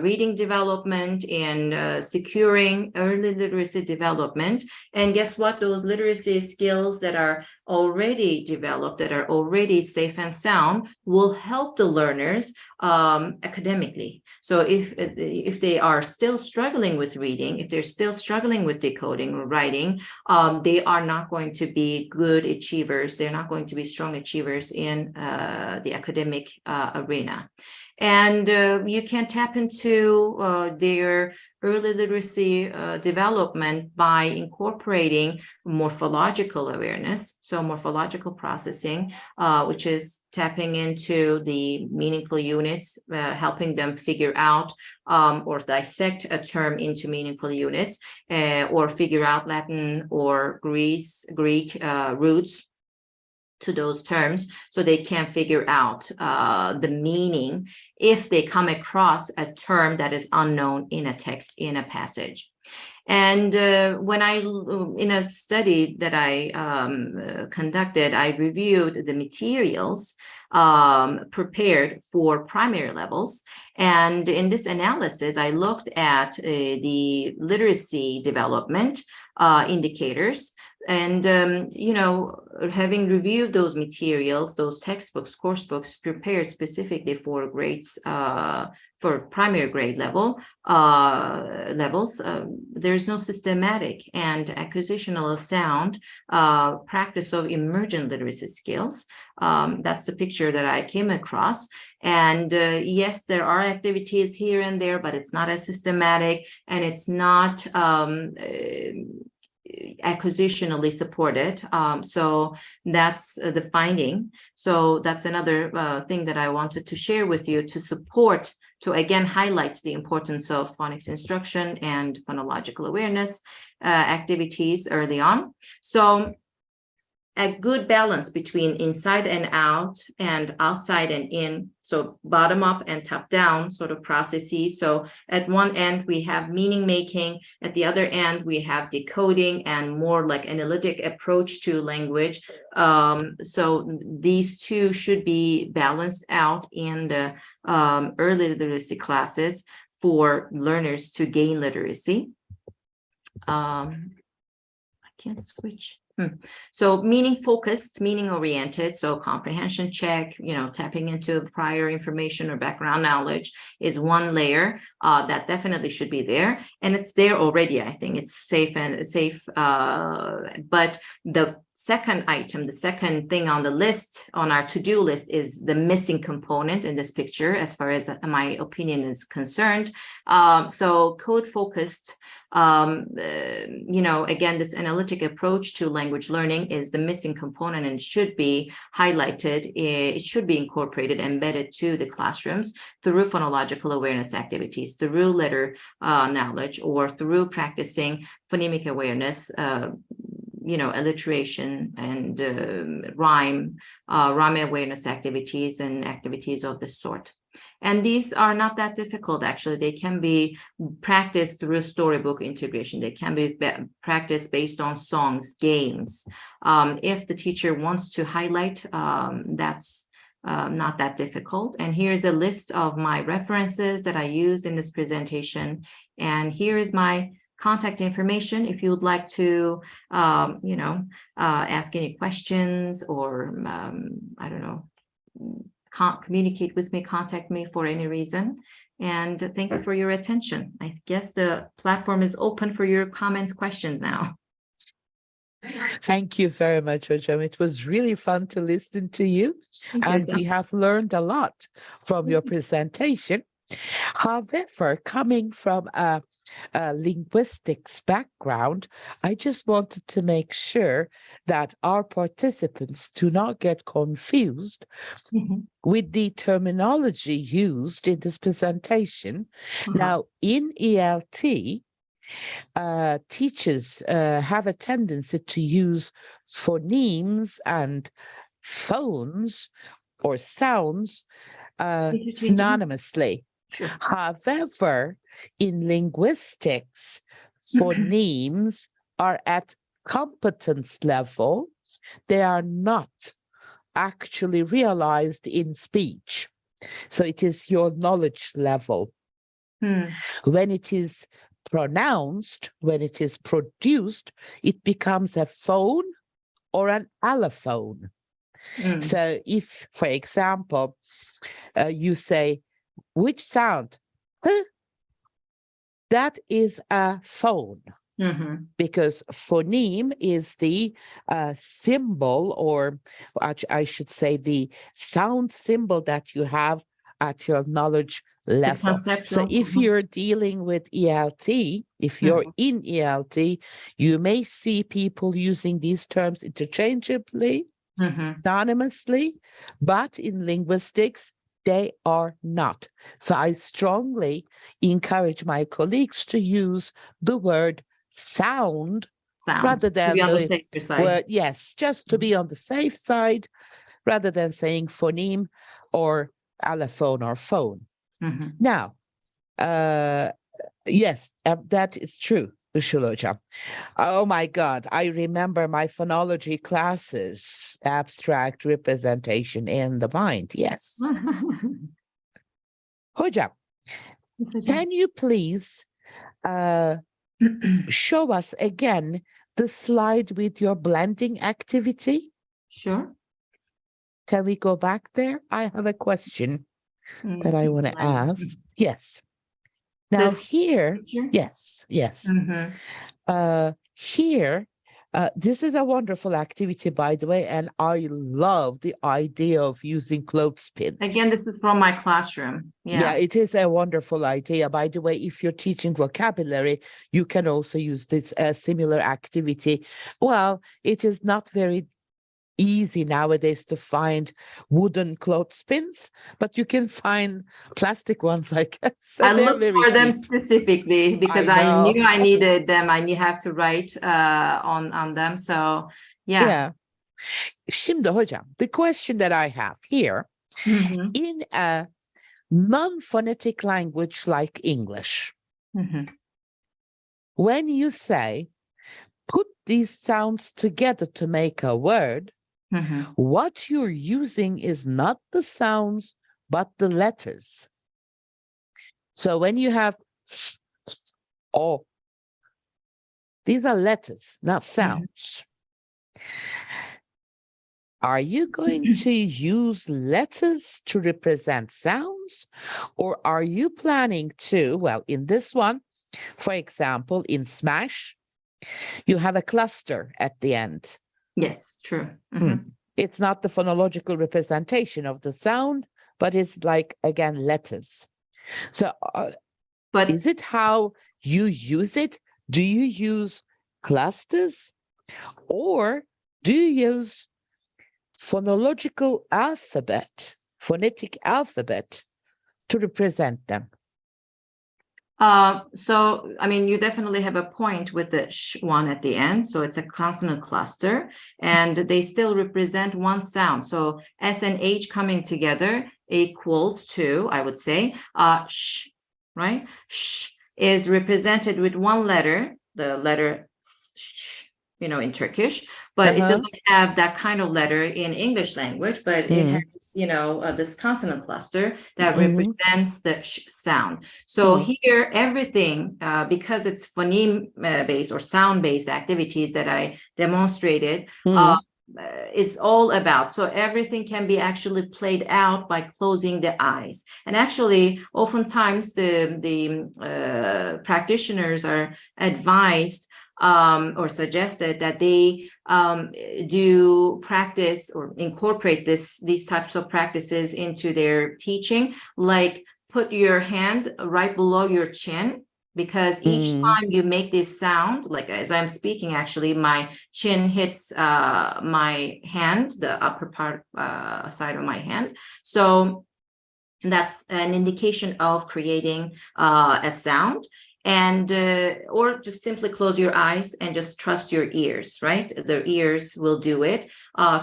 reading development and securing early literacy development. And guess what? Those literacy skills that are already developed, that are already safe and sound, will help the learners academically. So if they are still struggling with reading, if they're still struggling with decoding or writing, they are not going to be good achievers. They're not going to be strong achievers in the academic arena. And you can tap into their early literacy development by incorporating morphological awareness. So morphological processing, which is tapping into the meaningful units, helping them figure out or dissect a term into meaningful units, or figure out Latin or Greek roots to those terms, so they can figure out the meaning if they come across a term that is unknown in a text, in a passage. And when in a study that I conducted, I reviewed the materials prepared for primary levels. And in this analysis, I looked at the literacy development indicators. And, having reviewed those materials, those textbooks, course books prepared specifically for grades, for primary grade levels, there's no systematic and acquisitional sound practice of emergent literacy skills. That's the picture that I came across. And yes, there are activities here and there, but it's not as systematic, and it's not acquisitionally supported. So that's the finding. So that's another thing that I wanted to share with you to support, to again highlight the importance of phonics instruction and phonological awareness activities early on. So a good balance between inside and out and outside and in, so bottom up and top down sort of processes. So at one end we have meaning making, at the other end we have decoding and more like analytic approach to language. So these two should be balanced out in the early literacy classes for learners to gain literacy. I can't switch. So meaning focused, meaning oriented, so comprehension check, tapping into prior information or background knowledge is one layer that definitely should be there. And it's there already. I think it's safe, but the second item, the second thing on the list, on our to-do list, is the missing component in this picture, as far as my opinion is concerned. So code-focused, again, this analytic approach to language learning is the missing component and should be highlighted. It should be incorporated, embedded to the classrooms through phonological awareness activities, through letter knowledge, or through practicing phonemic awareness, alliteration and rhyme awareness activities and activities of this sort. And these are not that difficult, actually. They can be practiced through storybook integration. They can be practiced based on songs, games. If the teacher wants to highlight, that's not that difficult. And here's a list of my references that I used in this presentation. And here is my contact information if you would like to, ask any questions or, communicate with me, contact me for any reason. And thank you for your attention. I guess the platform is open for your comments, questions now. Thank you very much, Hocam. It was really fun to listen to you, and we have learned a lot from your presentation. However, coming from a linguistics background, I just wanted to make sure that our participants do not get confused with the terminology used in this presentation. Now, in ELT, teachers have a tendency to use phonemes and phones or sounds synonymously. Sure. However, in linguistics, phonemes are at competence level. They are not actually realized in speech. So it is your knowledge level. When it is pronounced, when it is produced, it becomes a phone or an allophone. So if, for example, you say, which sound? That is a phone, because phoneme is the symbol, or I should say the sound symbol that you have at your knowledge level. So if you're dealing with ELT, if you're in ELT, you may see people using these terms interchangeably, anonymously, but in linguistics, they are not. So I strongly encourage my colleagues to use the word sound rather than the word, yes, just to be on the safe side, rather than saying phoneme or allophone or phone. Now, yes, that is true. Işıl hocam. Oh my God, I remember my phonology classes, abstract representation in the mind. Yes. Hocam, Yes, hocam. can you please show us again the slide with your blending activity? Sure. Can we go back there? I have a question that I want to Blending. ask. Yes. Now This here, picture? yes. Mhm. Here, this is a wonderful activity, by the way, and I love the idea of using clothespins. Again, this is from my classroom. Yeah, Yeah. it is a wonderful idea. By the way, if you're teaching vocabulary, you can also use this similar activity. Well, it is not very easy nowadays to find wooden clothespins, but you can find plastic ones, I guess. I And they're looked very for them cheap. specifically because I I know. knew I needed them. I knew have to write on them. So yeah. Yeah. Şimdi hocam, the question that I have here, Mhm. in a non-phonetic language like English, Mhm. when you say, put these sounds together to make a word, Mhm. what you're using is not the sounds, but the letters. So when you have oh, these are letters, not sounds. Are you going to use letters to represent sounds? Or are you planning to, well, in this one, for example, in Smash, you have a cluster at the end. Yes, true. Mhm. It's not the phonological representation of the sound, but it's like, again, letters. So But is it how you use it? Do you use clusters? Or do you use phonological alphabet, phonetic alphabet to represent them? so I mean, you definitely have a point with the sh one at the end. So it's a consonant cluster, and they still represent one sound. So S and H coming together equals to, I would say, sh, right? Sh is represented with one letter, the letter sh, in Turkish, but it doesn't have that kind of letter in English language, but it has, this consonant cluster that represents the sh sound. So here, everything, because it's phoneme-based or sound-based activities that I demonstrated, is all about. So everything can be actually played out by closing the eyes. And actually, oftentimes the practitioners are advised or suggested that they do practice or incorporate these types of practices into their teaching, like put your hand right below your chin, because each time you make this sound, like as I'm speaking, actually, my chin hits my hand, the upper part side of my hand. So that's an indication of creating a sound. And or just simply close your eyes and just trust your ears, right? The ears will do it.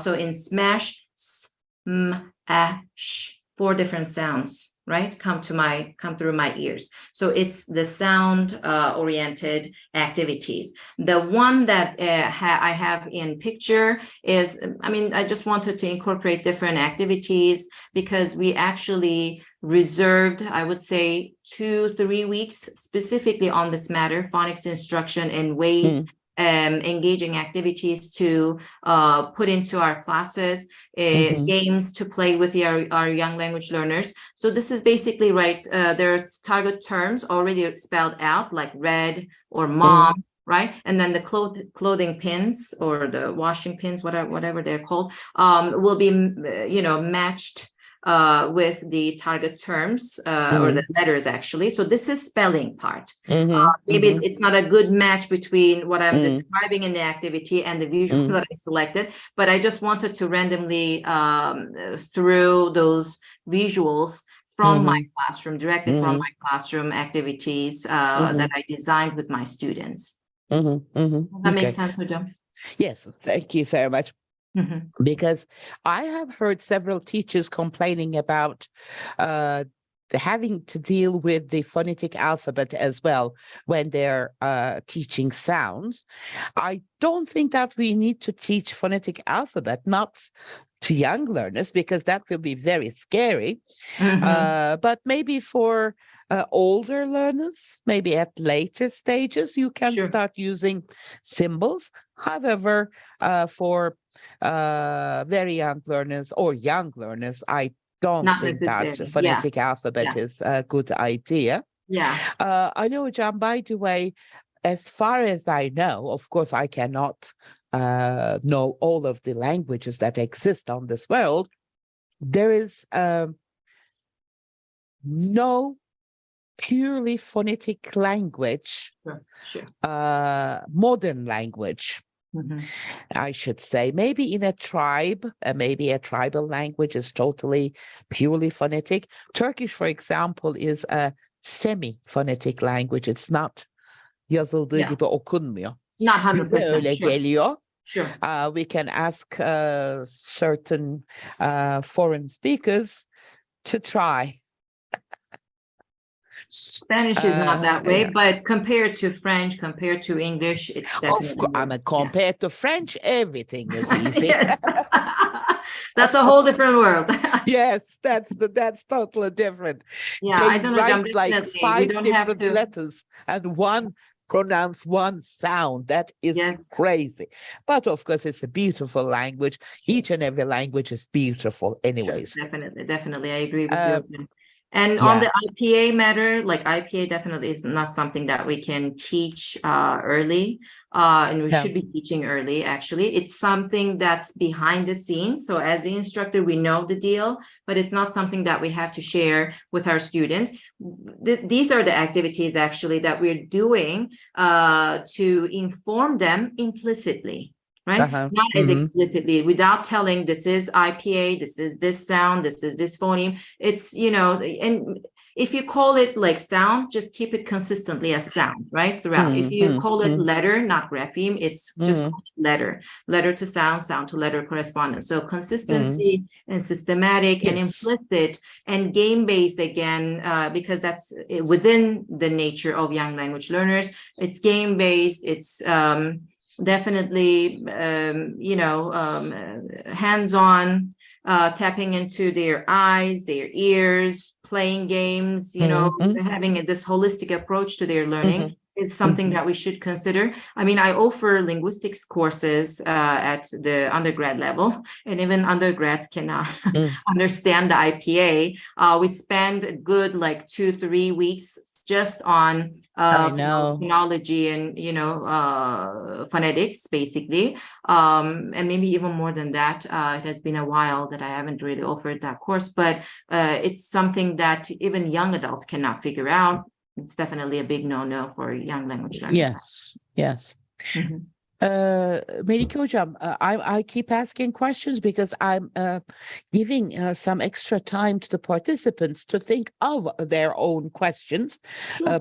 So in Smash, s, m, a, sh, 4 different sounds, right, come through my ears. So it's the sound oriented activities. The one that I have in picture is, I mean, I just wanted to incorporate different activities because we actually reserved, I would say, 2-3 weeks specifically on this matter, phonics instruction and ways engaging activities to put into our classes, games to play with our young language learners. So this is basically right. There are target terms already spelled out, like red or mom, right? And then the clothing pins or the washing pins, whatever they're called, will be matched with the target terms or the letters, actually. So this is spelling part. Maybe it's not a good match between what I'm describing in the activity and the visual that I selected, but I just wanted to randomly through those visuals from my classroom, directly from my classroom activities that I designed with my students. Does that make sense, Hocam? Yes, thank you very much. Because I have heard several teachers complaining about having to deal with the phonetic alphabet as well when they're teaching sounds. I don't think that we need to teach phonetic alphabet, not to young learners, because that will be very scary. But maybe for older learners, maybe at later stages, you can Sure. start using symbols. However, for very young learners or young learners, I don't Not think that necessarily. Yeah. phonetic alphabet Yeah. is a good idea. Yeah. I know, John, by the way, as far as I know, of course, I cannot know all of the languages that exist on this world. There is no purely phonetic language, Sure. modern language, I should say. Maybe in a tribe, maybe a tribal language is totally purely phonetic. Turkish, for example, is a semi-phonetic language. It's not yazıldığı gibi okunmuyor. Not Bize 100%. öyle Sure. geliyor. Sure. We can ask certain foreign speakers to try. Spanish is not that way, Yeah. but compared to French, compared to English, it's Of definitely course, I mean, compared to French, everything is easy. Yes. That's a whole different world. Yes, that's totally different. Yeah, They I don't know, Jam, write like definitely. We 5 don't have different to. letters and one pronounce one sound. That is Yes. crazy. But of course, it's a beautiful language. Each and every language is beautiful anyways. Sure, definitely. I agree with you. And yeah. on the IPA matter, like IPA definitely is not something that we can teach early. And we No. should be teaching early, actually. It's something that's behind the scenes. So as the instructor, we know the deal, but it's not something that we have to share with our students. These are the activities actually that we're doing to inform them implicitly. Right? Not as explicitly, without telling this is IPA, this is this sound, this is this phoneme. It's, you know, and if you call it like sound, just keep it consistently as sound, right? Throughout. If you call it letter, not grapheme, it's just letter to sound, sound to letter correspondence. So consistency and systematic and implicit and game-based again, because that's within the nature of young language learners. It's game-based, it's definitely, hands-on, tapping into their eyes, their ears, playing games, having this holistic approach to their learning is something that we should consider. I mean, I offer linguistics courses at the undergrad level, and even undergrads cannot understand the IPA. We spend a good like 2-3 weeks just on phonology and phonetics, basically, and maybe even more than that. It has been a while that I haven't really offered that course, but it's something that even young adults cannot figure out. It's definitely a big no-no for young language learners. Yes. Melike Hocam, I keep asking questions because I'm giving some extra time to the participants to think of their own questions.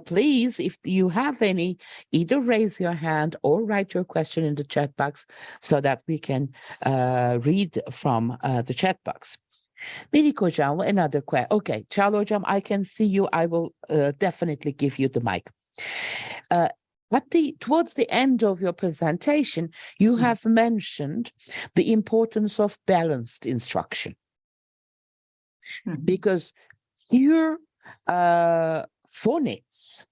Please, if you have any, either raise your hand or write your question in the chat box so that we can read from the chat box. Melike Hocam, another question. Okay, Çağla Hocam, I can see you. I will definitely give you the mic. Towards the end of your presentation, you have mentioned the importance of balanced instruction. Because here, phonics,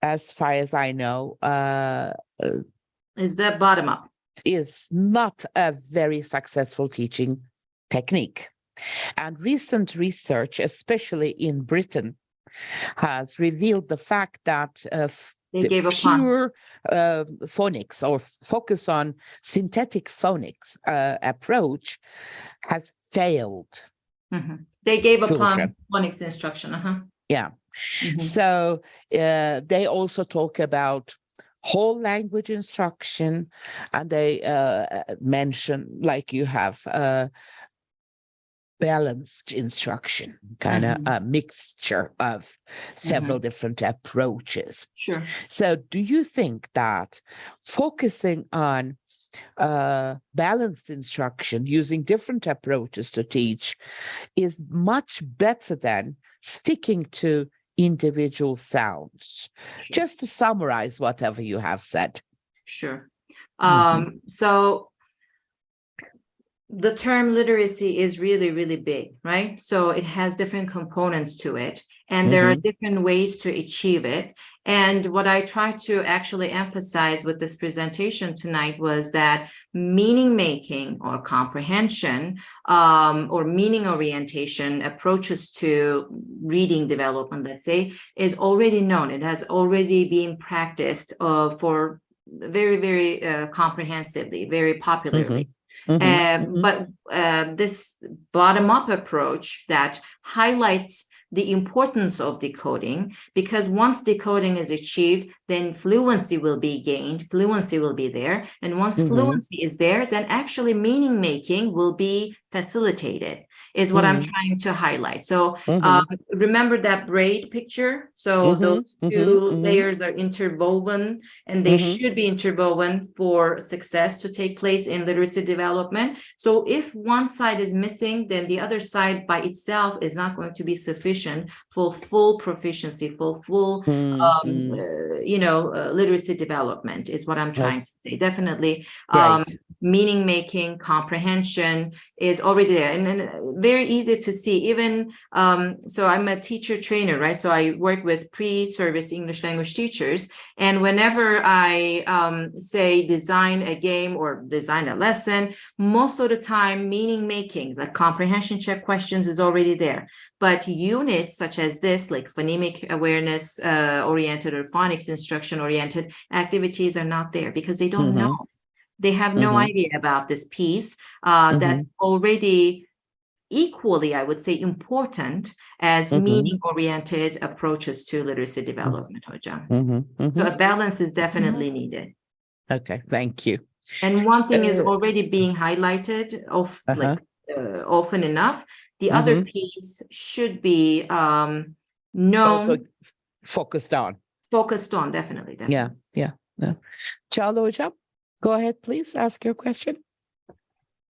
as far as I know, is that bottom up? Is not a very successful teaching technique. And recent research, especially in Britain, has revealed the fact that they gave up pure phonics or focus on synthetic phonics approach has failed. They gave up on phonics instruction. Yeah. So they also talk about whole language instruction, and they mention, like you have balanced instruction, kind of a mixture of several different approaches. Sure. So do you think that focusing on balanced instruction using different approaches to teach is much better than sticking to individual sounds. Sure. Just to summarize whatever you have said. Sure. So the term literacy is really, really big, right? So it has different components to it, and there are different ways to achieve it. And what I tried to actually emphasize with this presentation tonight was that meaning making or comprehension or meaning orientation approaches to reading development, let's say, is already known. It has already been practiced for very, very comprehensively, very popularly. But this bottom-up approach that highlights the importance of decoding, because once decoding is achieved, then fluency will be gained, fluency will be there. And once fluency is there, then actually meaning making will be facilitated, is what I'm trying to highlight. So remember that braid picture? So those two layers are interwoven, and they should be interwoven for success to take place in literacy development. So if one side is missing, then the other side by itself is not going to be sufficient for full proficiency, for full literacy development, is what I'm trying to say. Definitely meaning making, comprehension is already there, and very easy to see. Even so I'm a teacher trainer, right? So I work with pre-service English language teachers, and whenever I say design a game or design a lesson, most of the time meaning making, like comprehension check questions, is already there. But units such as this, like phonemic awareness oriented or phonics instruction oriented activities, are not there because they don't know. They have no idea about this piece that's already equally, I would say, important as meaning-oriented approaches to literacy development, Hocam. So a balance is definitely needed. Okay, thank you. And one thing is already being highlighted often enough. The other piece should be known. Also focused on. Focused on, definitely. Yeah. Çağla Hocam, go ahead, please ask your question.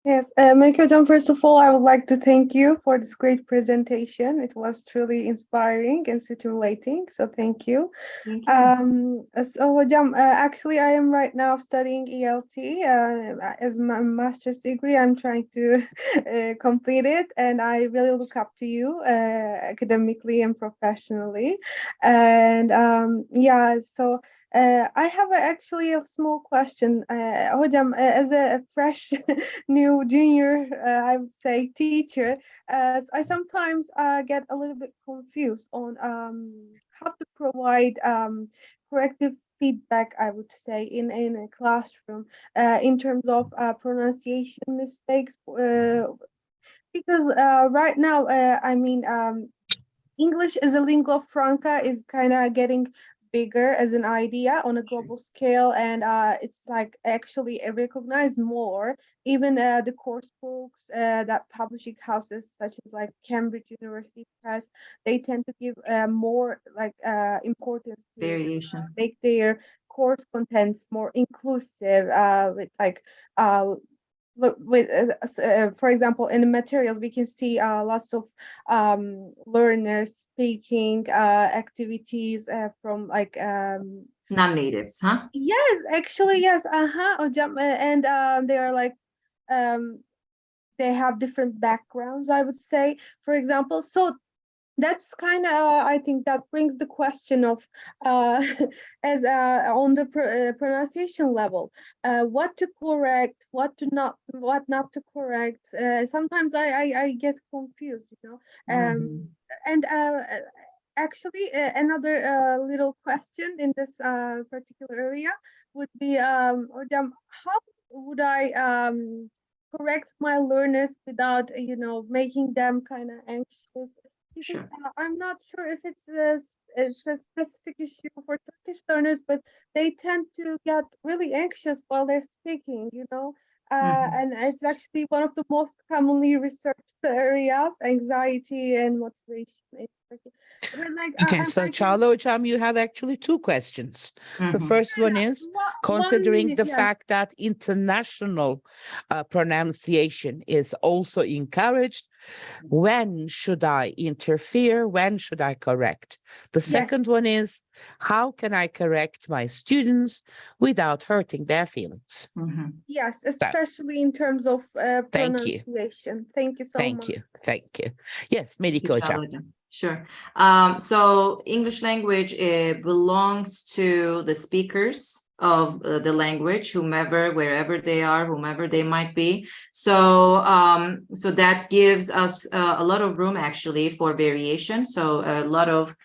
Yes, Melike Hocam, first of all, I would like to thank you for this great presentation. It was truly inspiring and stimulating, so thank you. So Hocam, actually I am right now studying ELT as my master's degree. I'm trying to complete it, and I really look up to you academically and professionally. And so I have actually a small question. Hocam, as a fresh new junior, I would say, teacher, I sometimes get a little bit confused on how to provide corrective feedback, I would say, in a classroom in terms of pronunciation mistakes. Because right now, English as a lingua franca is kind of getting bigger as an idea on a global scale, and it's like actually recognized more. Even the course books that publishing houses such as like Cambridge University Press, they tend to give more importance to variation, make their course contents more inclusive with for example, in the materials, we can see lots of learners speaking activities from non-natives, huh? Yes, actually, yes. And they are like they have different backgrounds, I would say, for example. So that's kind of I think that brings the question of as on the pronunciation level, what to correct, what not to correct. Sometimes I get confused, and actually another little question in this particular area would be how would I correct my learners without making them kind of anxious, because I'm not sure if it's a specific issue for Turkish learners, but they tend to get really anxious while they're speaking, And it's actually one of the most commonly researched areas, anxiety and motivation in Turkey. But like, Okay, I'm so actually, Çağla Hocam, you have actually two questions. The first one is one considering minute, the yes. fact that international pronunciation is also encouraged, when should I interfere? When should I correct? The Yes. second one is, how can I correct my students without hurting their feelings? Yes, especially in terms of Thank you. pronunciation. Thank you so Thank much. you. Thank you. Yes, Melike Çağla Hocam. Hocam. Sure. So English language belongs to the speakers of the language, whomever, wherever they are, whomever they might be. So so that gives us a lot of room actually for variation. So a lot of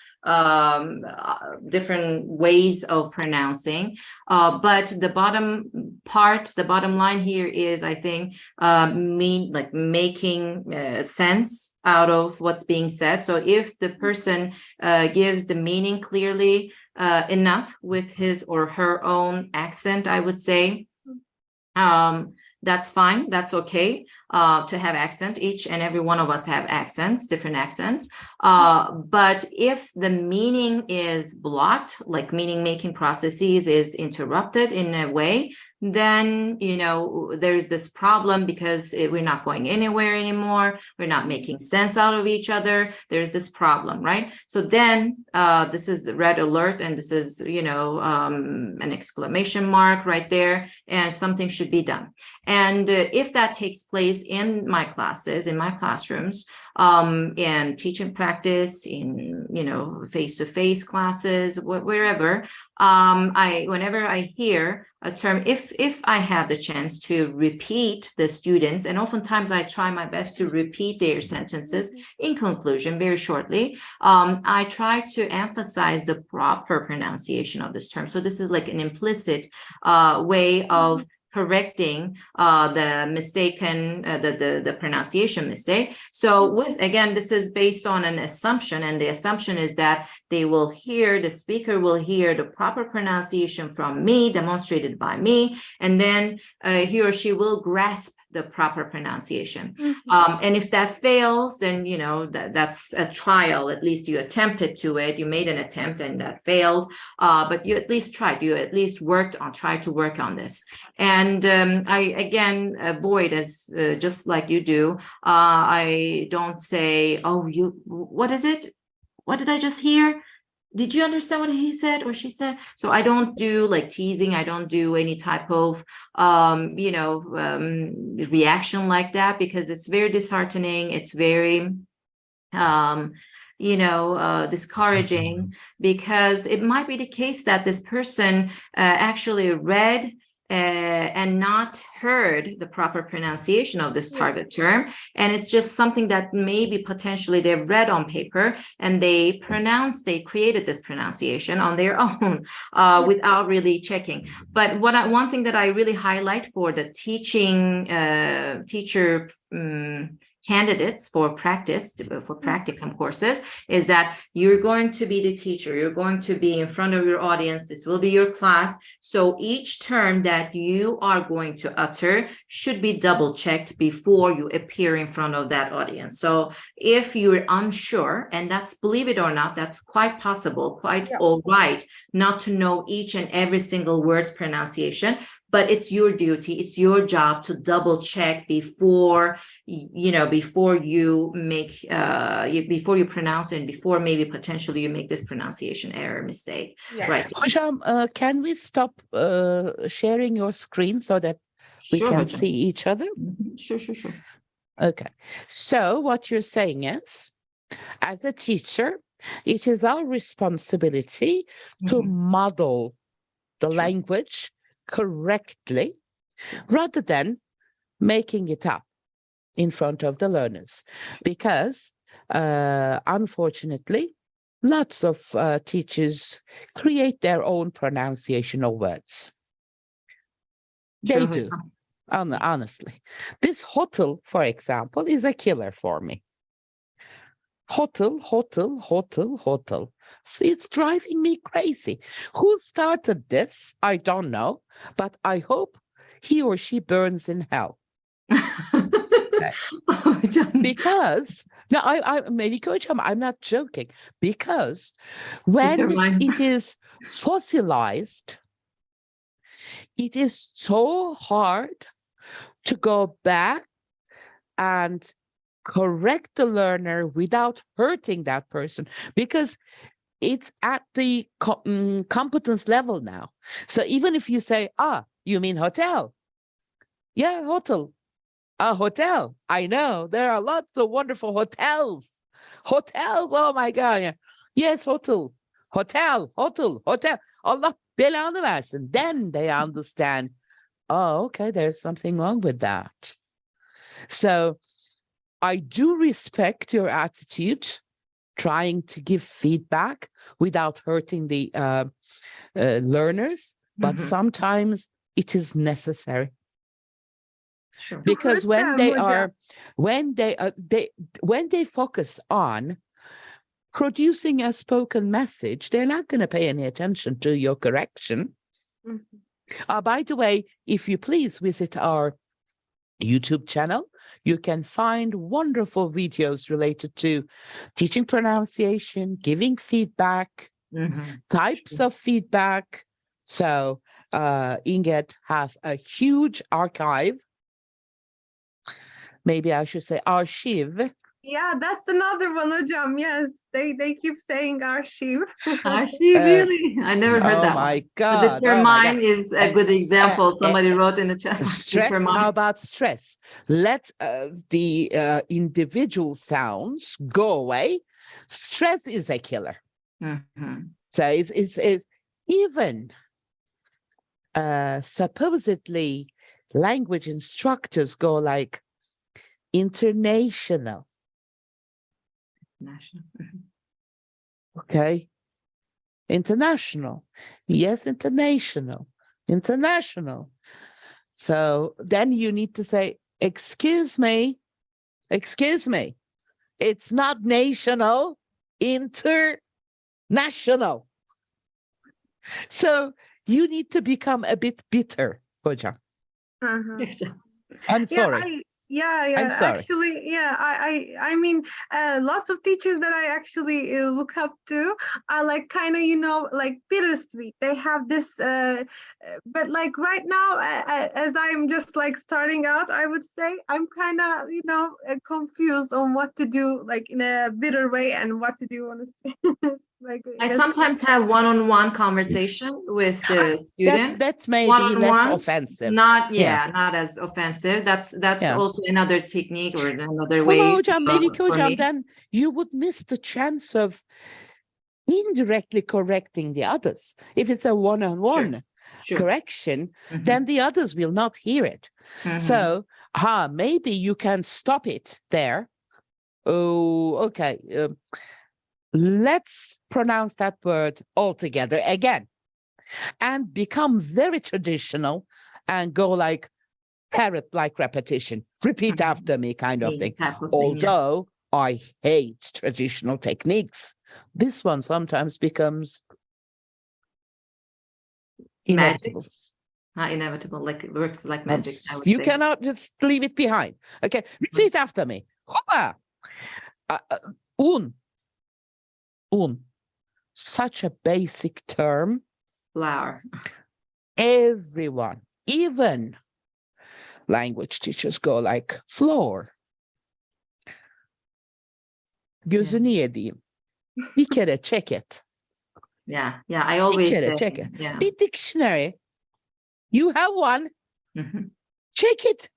different ways of pronouncing. But the bottom line here is, I think, making sense out of what's being said. So if the person gives the meaning clearly enough with his or her own accent, I would say, that's fine. That's okay to have accent. Each and every one of us have accents, different accents. But if the meaning is blocked, like meaning making processes is interrupted in a way, then, you know, there's this problem because we're not going anywhere anymore. We're not making sense out of each other. There's this problem, right? So then this is red alert, and this is, you know, an exclamation mark right there, and something should be done. And if that takes place in my classes, in my classrooms, and teaching practice, in, you know, face-to-face classes, wherever, whenever I hear a term, if I have the chance to repeat the students, and oftentimes I try my best to repeat their sentences in conclusion very shortly, I try to emphasize the proper pronunciation of this term. So this is like an implicit way of correcting the mistaken, the pronunciation mistake. So again, this is based on an assumption, and the assumption is that the speaker will hear the proper pronunciation from me, demonstrated by me, and then he or she will grasp the proper pronunciation. And if that fails, then, you know, that's a trial. At least you attempted to it. You made an attempt and that failed, but you at least tried. You at least tried to work on this. And I, again, avoid, as just like you do, I don't say, oh, what is it? What did I just hear? Did you understand what he said or she said? So I don't do like teasing. I don't do any type of, reaction like that, because it's very disheartening. It's very, discouraging, because it might be the case that this person actually read and not heard the proper pronunciation of this target term. And it's just something that maybe potentially they've read on paper, and they created this pronunciation on their own without really checking. But one thing that I really highlight for the teacher candidates for practicum courses is that you're going to be the teacher. You're going to be in front of your audience. This will be your class. So each term that you are going to utter should be double checked before you appear in front of that audience. So if you're unsure, and that's, believe it or not, that's quite possible, all right, not to know each and every single word's pronunciation, but it's your duty, it's your job to double check before you make before you pronounce it, and before maybe potentially you make this pronunciation error mistake. Right. Hocam, can we stop sharing your screen so that we can see each other? Sure. Okay. So what you're saying is, as a teacher, it is our responsibility to model the language correctly, rather than making it up in front of the learners, because unfortunately lots of teachers create their own pronunciation of words. They do, honestly. This hotel, for example, is a killer for me. Hotel. So it's driving me crazy. Who started this? I don't know, but I hope he or she burns in hell. Hocam. Because, no, Melike Hocam, I'm not joking. Because when Determine. it is fossilized, it is so hard to go back and correct the learner without hurting that person, because it's at the competence level now. So even if you say, you mean hotel? Yeah, hotel. A hotel. I know. There are lots of wonderful hotels. Hotels. Oh my God. Yeah. Yes, hotel. Hotel. Hotel. Hotel. Allah belanı versin. Then they understand, okay, there's something wrong with that. So I do respect your attitude, trying to give feedback without hurting the learners, but sometimes it is necessary. Sure. Because when Hocam. they focus on producing a spoken message, they're not going to pay any attention to your correction. By the way, if you please visit our YouTube channel, you can find wonderful videos related to teaching pronunciation, giving feedback, types of feedback. So Inget has a huge archive. Maybe I should say archive. Yeah, that's another one, Hocam. Yes, they keep saying archive. Archive, really? I never heard that Oh my one. God. But determine is a good example. Somebody wrote in the chat. Stress. Determine. How about stress? Let the individual sounds go away. Stress is a killer. So it's even supposedly language instructors go like international. National. Okay. International. Yes, international. International. So then you need to say, excuse me. It's not national, international. So you need to become a bit bitter, Hocam. I'm sorry. I'm sorry. Actually, I mean, lots of teachers that I actually look up to are like kind of, like bittersweet. They have this, but like right now, as I'm just like starting out, I would say I'm kind of, confused on what to do, like in a bitter way, and what to do on a like. I sometimes have one-on-one conversation with the student. That may be less offensive. Not as offensive. That's also another technique or another way. Well, Hocam, Melike Hocam, then you would miss the chance of indirectly correcting the others. If it's a one-on-one correction, then the others will not hear it. So, maybe you can stop it there. Oh, okay. Let's pronounce that word altogether again and become very traditional and go like parrot-like repetition. Repeat after me kind of thing. Although I hate traditional techniques, this one sometimes becomes inevitable. Inevitable, like it works like magic. You cannot just leave it behind. Okay, repeat after me. Hopa! Such a basic term. Flower. Everyone, even language teachers go like floor. Gözünü yediğim. Bir kere check it. Yeah, I always say, check it. Yeah. Bir dictionary. You have one. Check it.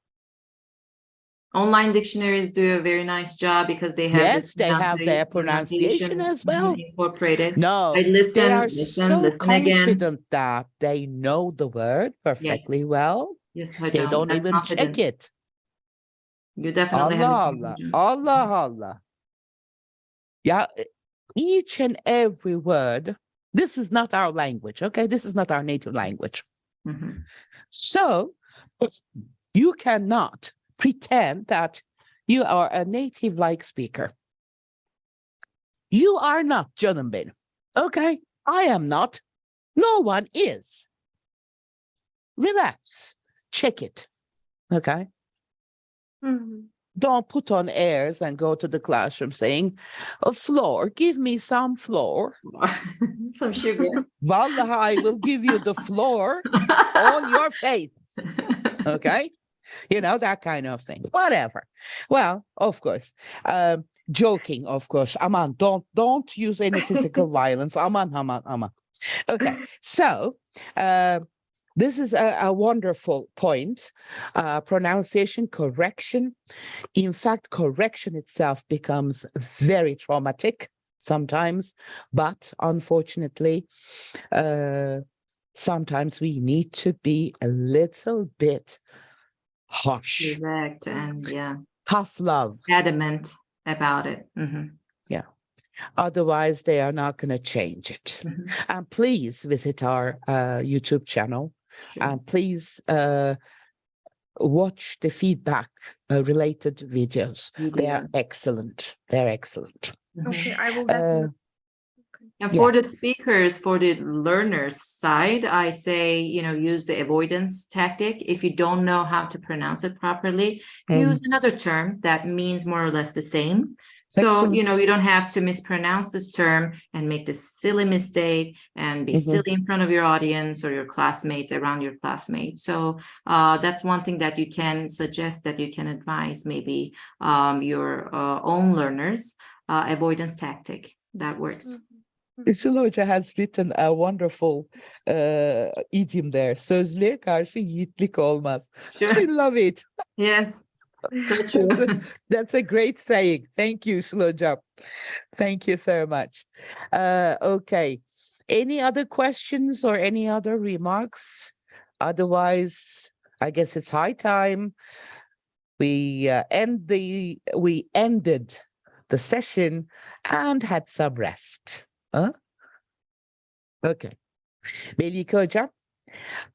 Online dictionaries do a very nice job because they have they have their pronunciation as well incorporated. No, I listen, they are listen confident again. that they know the word perfectly well. Yes, hocam, they don't even confident. check it. You definitely Allah. Yeah, each and every word. This is not our language, okay? This is not our native language. So you cannot pretend that you are a native-like speaker. You are not, canım benim. Okay? I am not. No one is. Relax. check it. Okay. Mhm. Don't put on airs and go to the classroom saying, "Oh, floor, give me some floor. Some sugar. Wallah, I will give you the floor on your face." Okay. You know, that kind of thing. Whatever. Well, of course. Joking, of course. Aman, don't use any physical violence. Aman, aman, aman. Okay. So this is a wonderful point. Pronunciation correction. In fact, correction itself becomes very traumatic sometimes, but unfortunately, sometimes we need to be a little bit harsh. Correct. And Tough love. adamant about it. Mhm. Yeah. Otherwise, they are not going to change it. Mhm. And please visit our YouTube channel. Sure. And please watch the feedback related videos. They are Video. excellent. They're excellent. Okay, I will Uh, definitely. And Yeah. for the speakers, for the learners side, I say, use the avoidance tactic. If you don't know how to pronounce it properly, use another term that means more or less the same. So, Excellent. you don't have to mispronounce this term and make this silly mistake and be silly in front of your audience or your classmates, around your classmates. So that's one thing that you can suggest, that you can advise maybe your own learners, avoidance tactic. That works. Sıloca has written a wonderful idiom there. Sözlüğe karşı yiğitlik olmaz. Sure. I love it. Yes. So true. That's a great saying. Thank you, Shloja. Thank you very much. Okay. Any other questions or any other remarks? Otherwise, I guess it's high time we ended the session and had some rest. Huh? Okay. Melike Hocam,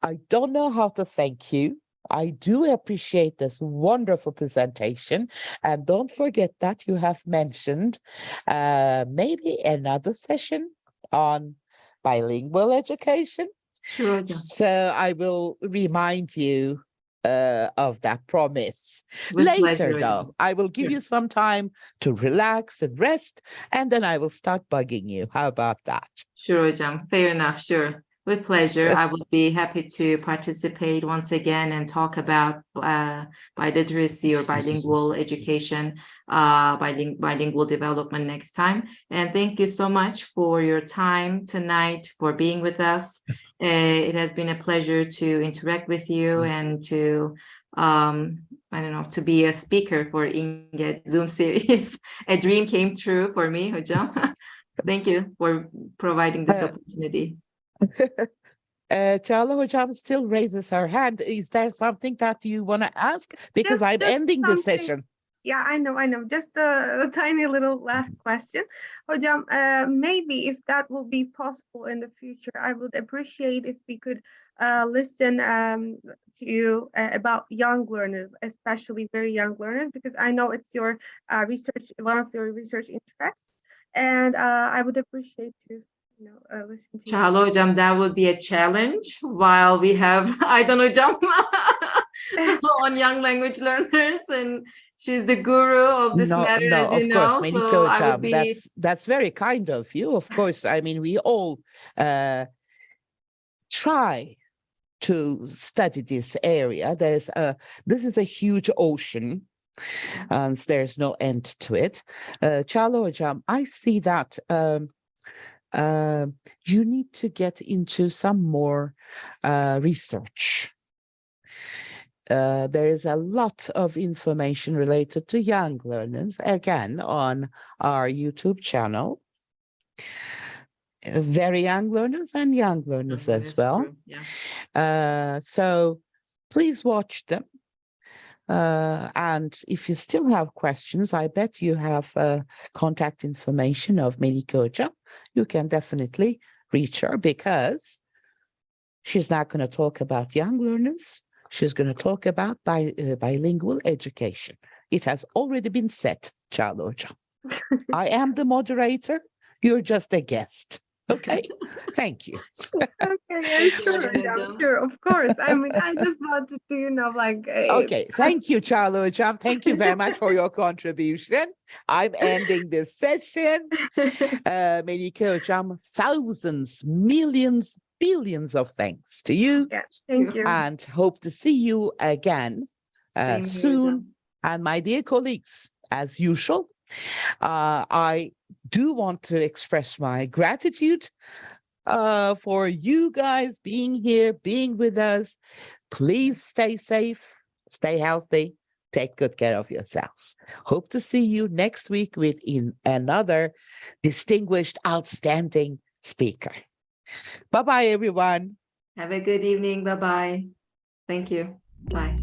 I don't know how to thank you. I do appreciate this wonderful presentation. And don't forget that you have mentioned maybe another session on bilingual education. Sure. So I will remind you of that promise. With Later, pleasure. though, I will give Sure. you some time to relax and rest, and then I will start bugging you. How about that? Sure, Hocam. Fair enough. Sure. With pleasure. I would be happy to participate once again and talk about biliteracy or bilingual education, bilingual development next time. And thank you so much for your time tonight, for being with us. It has been a pleasure to interact with you and to to be a speaker for Inget Zoom series. A dream came true for me, Hocam. Thank you for providing this opportunity. Çağla Hocam still raises her hand. Is there something that you want to ask? Because I'm Just ending the something. session. Yeah, I know. Just a tiny little last question. Hocam, maybe if that will be possible in the future, I would appreciate if we could listen to you about young learners, especially very young learners, because I know it's your research, one of your research interests, and I would appreciate to listen to you. Çağla Hocam, that would be a challenge while we have Aydan Hocam on young language learners, and she's the guru of this matter, as you of course, know. Melike So I would Hocam, be... that's very kind of you. Of course, I mean, we all try to study this area. This is a huge ocean, and there's no end to it. Çağla Hocam, I see that you need to get into some more research. There is a lot of information related to young learners, again, on our YouTube channel. Very young learners and young learners as well. Yeah. So please watch them. And if you still have questions, I bet you have contact information of Melike Hocam. You can definitely reach her, because she's not going to talk about young learners. She's going to talk about bilingual education. It has already been said, Çağla Hocam. I am the moderator. You're just a guest. Okay, thank you. Okay, yeah, sure, hocam, sure, of course. I mean, I just wanted to, like, Okay, thank you, Çağla Hocam. Thank you very much for your contribution. I'm ending this session. Melike Hocam, thousands, millions, billions of thanks to you. yeah, thank you. And hope to see you again Same here, soon. hocam. And my dear colleagues, as usual, I do want to express my gratitude for you guys being here, being with us. Please stay safe, stay healthy, take good care of yourselves. Hope to see you next week with another distinguished, outstanding speaker. Bye-bye, everyone. Have a good evening. Bye-bye. Thank you. Bye.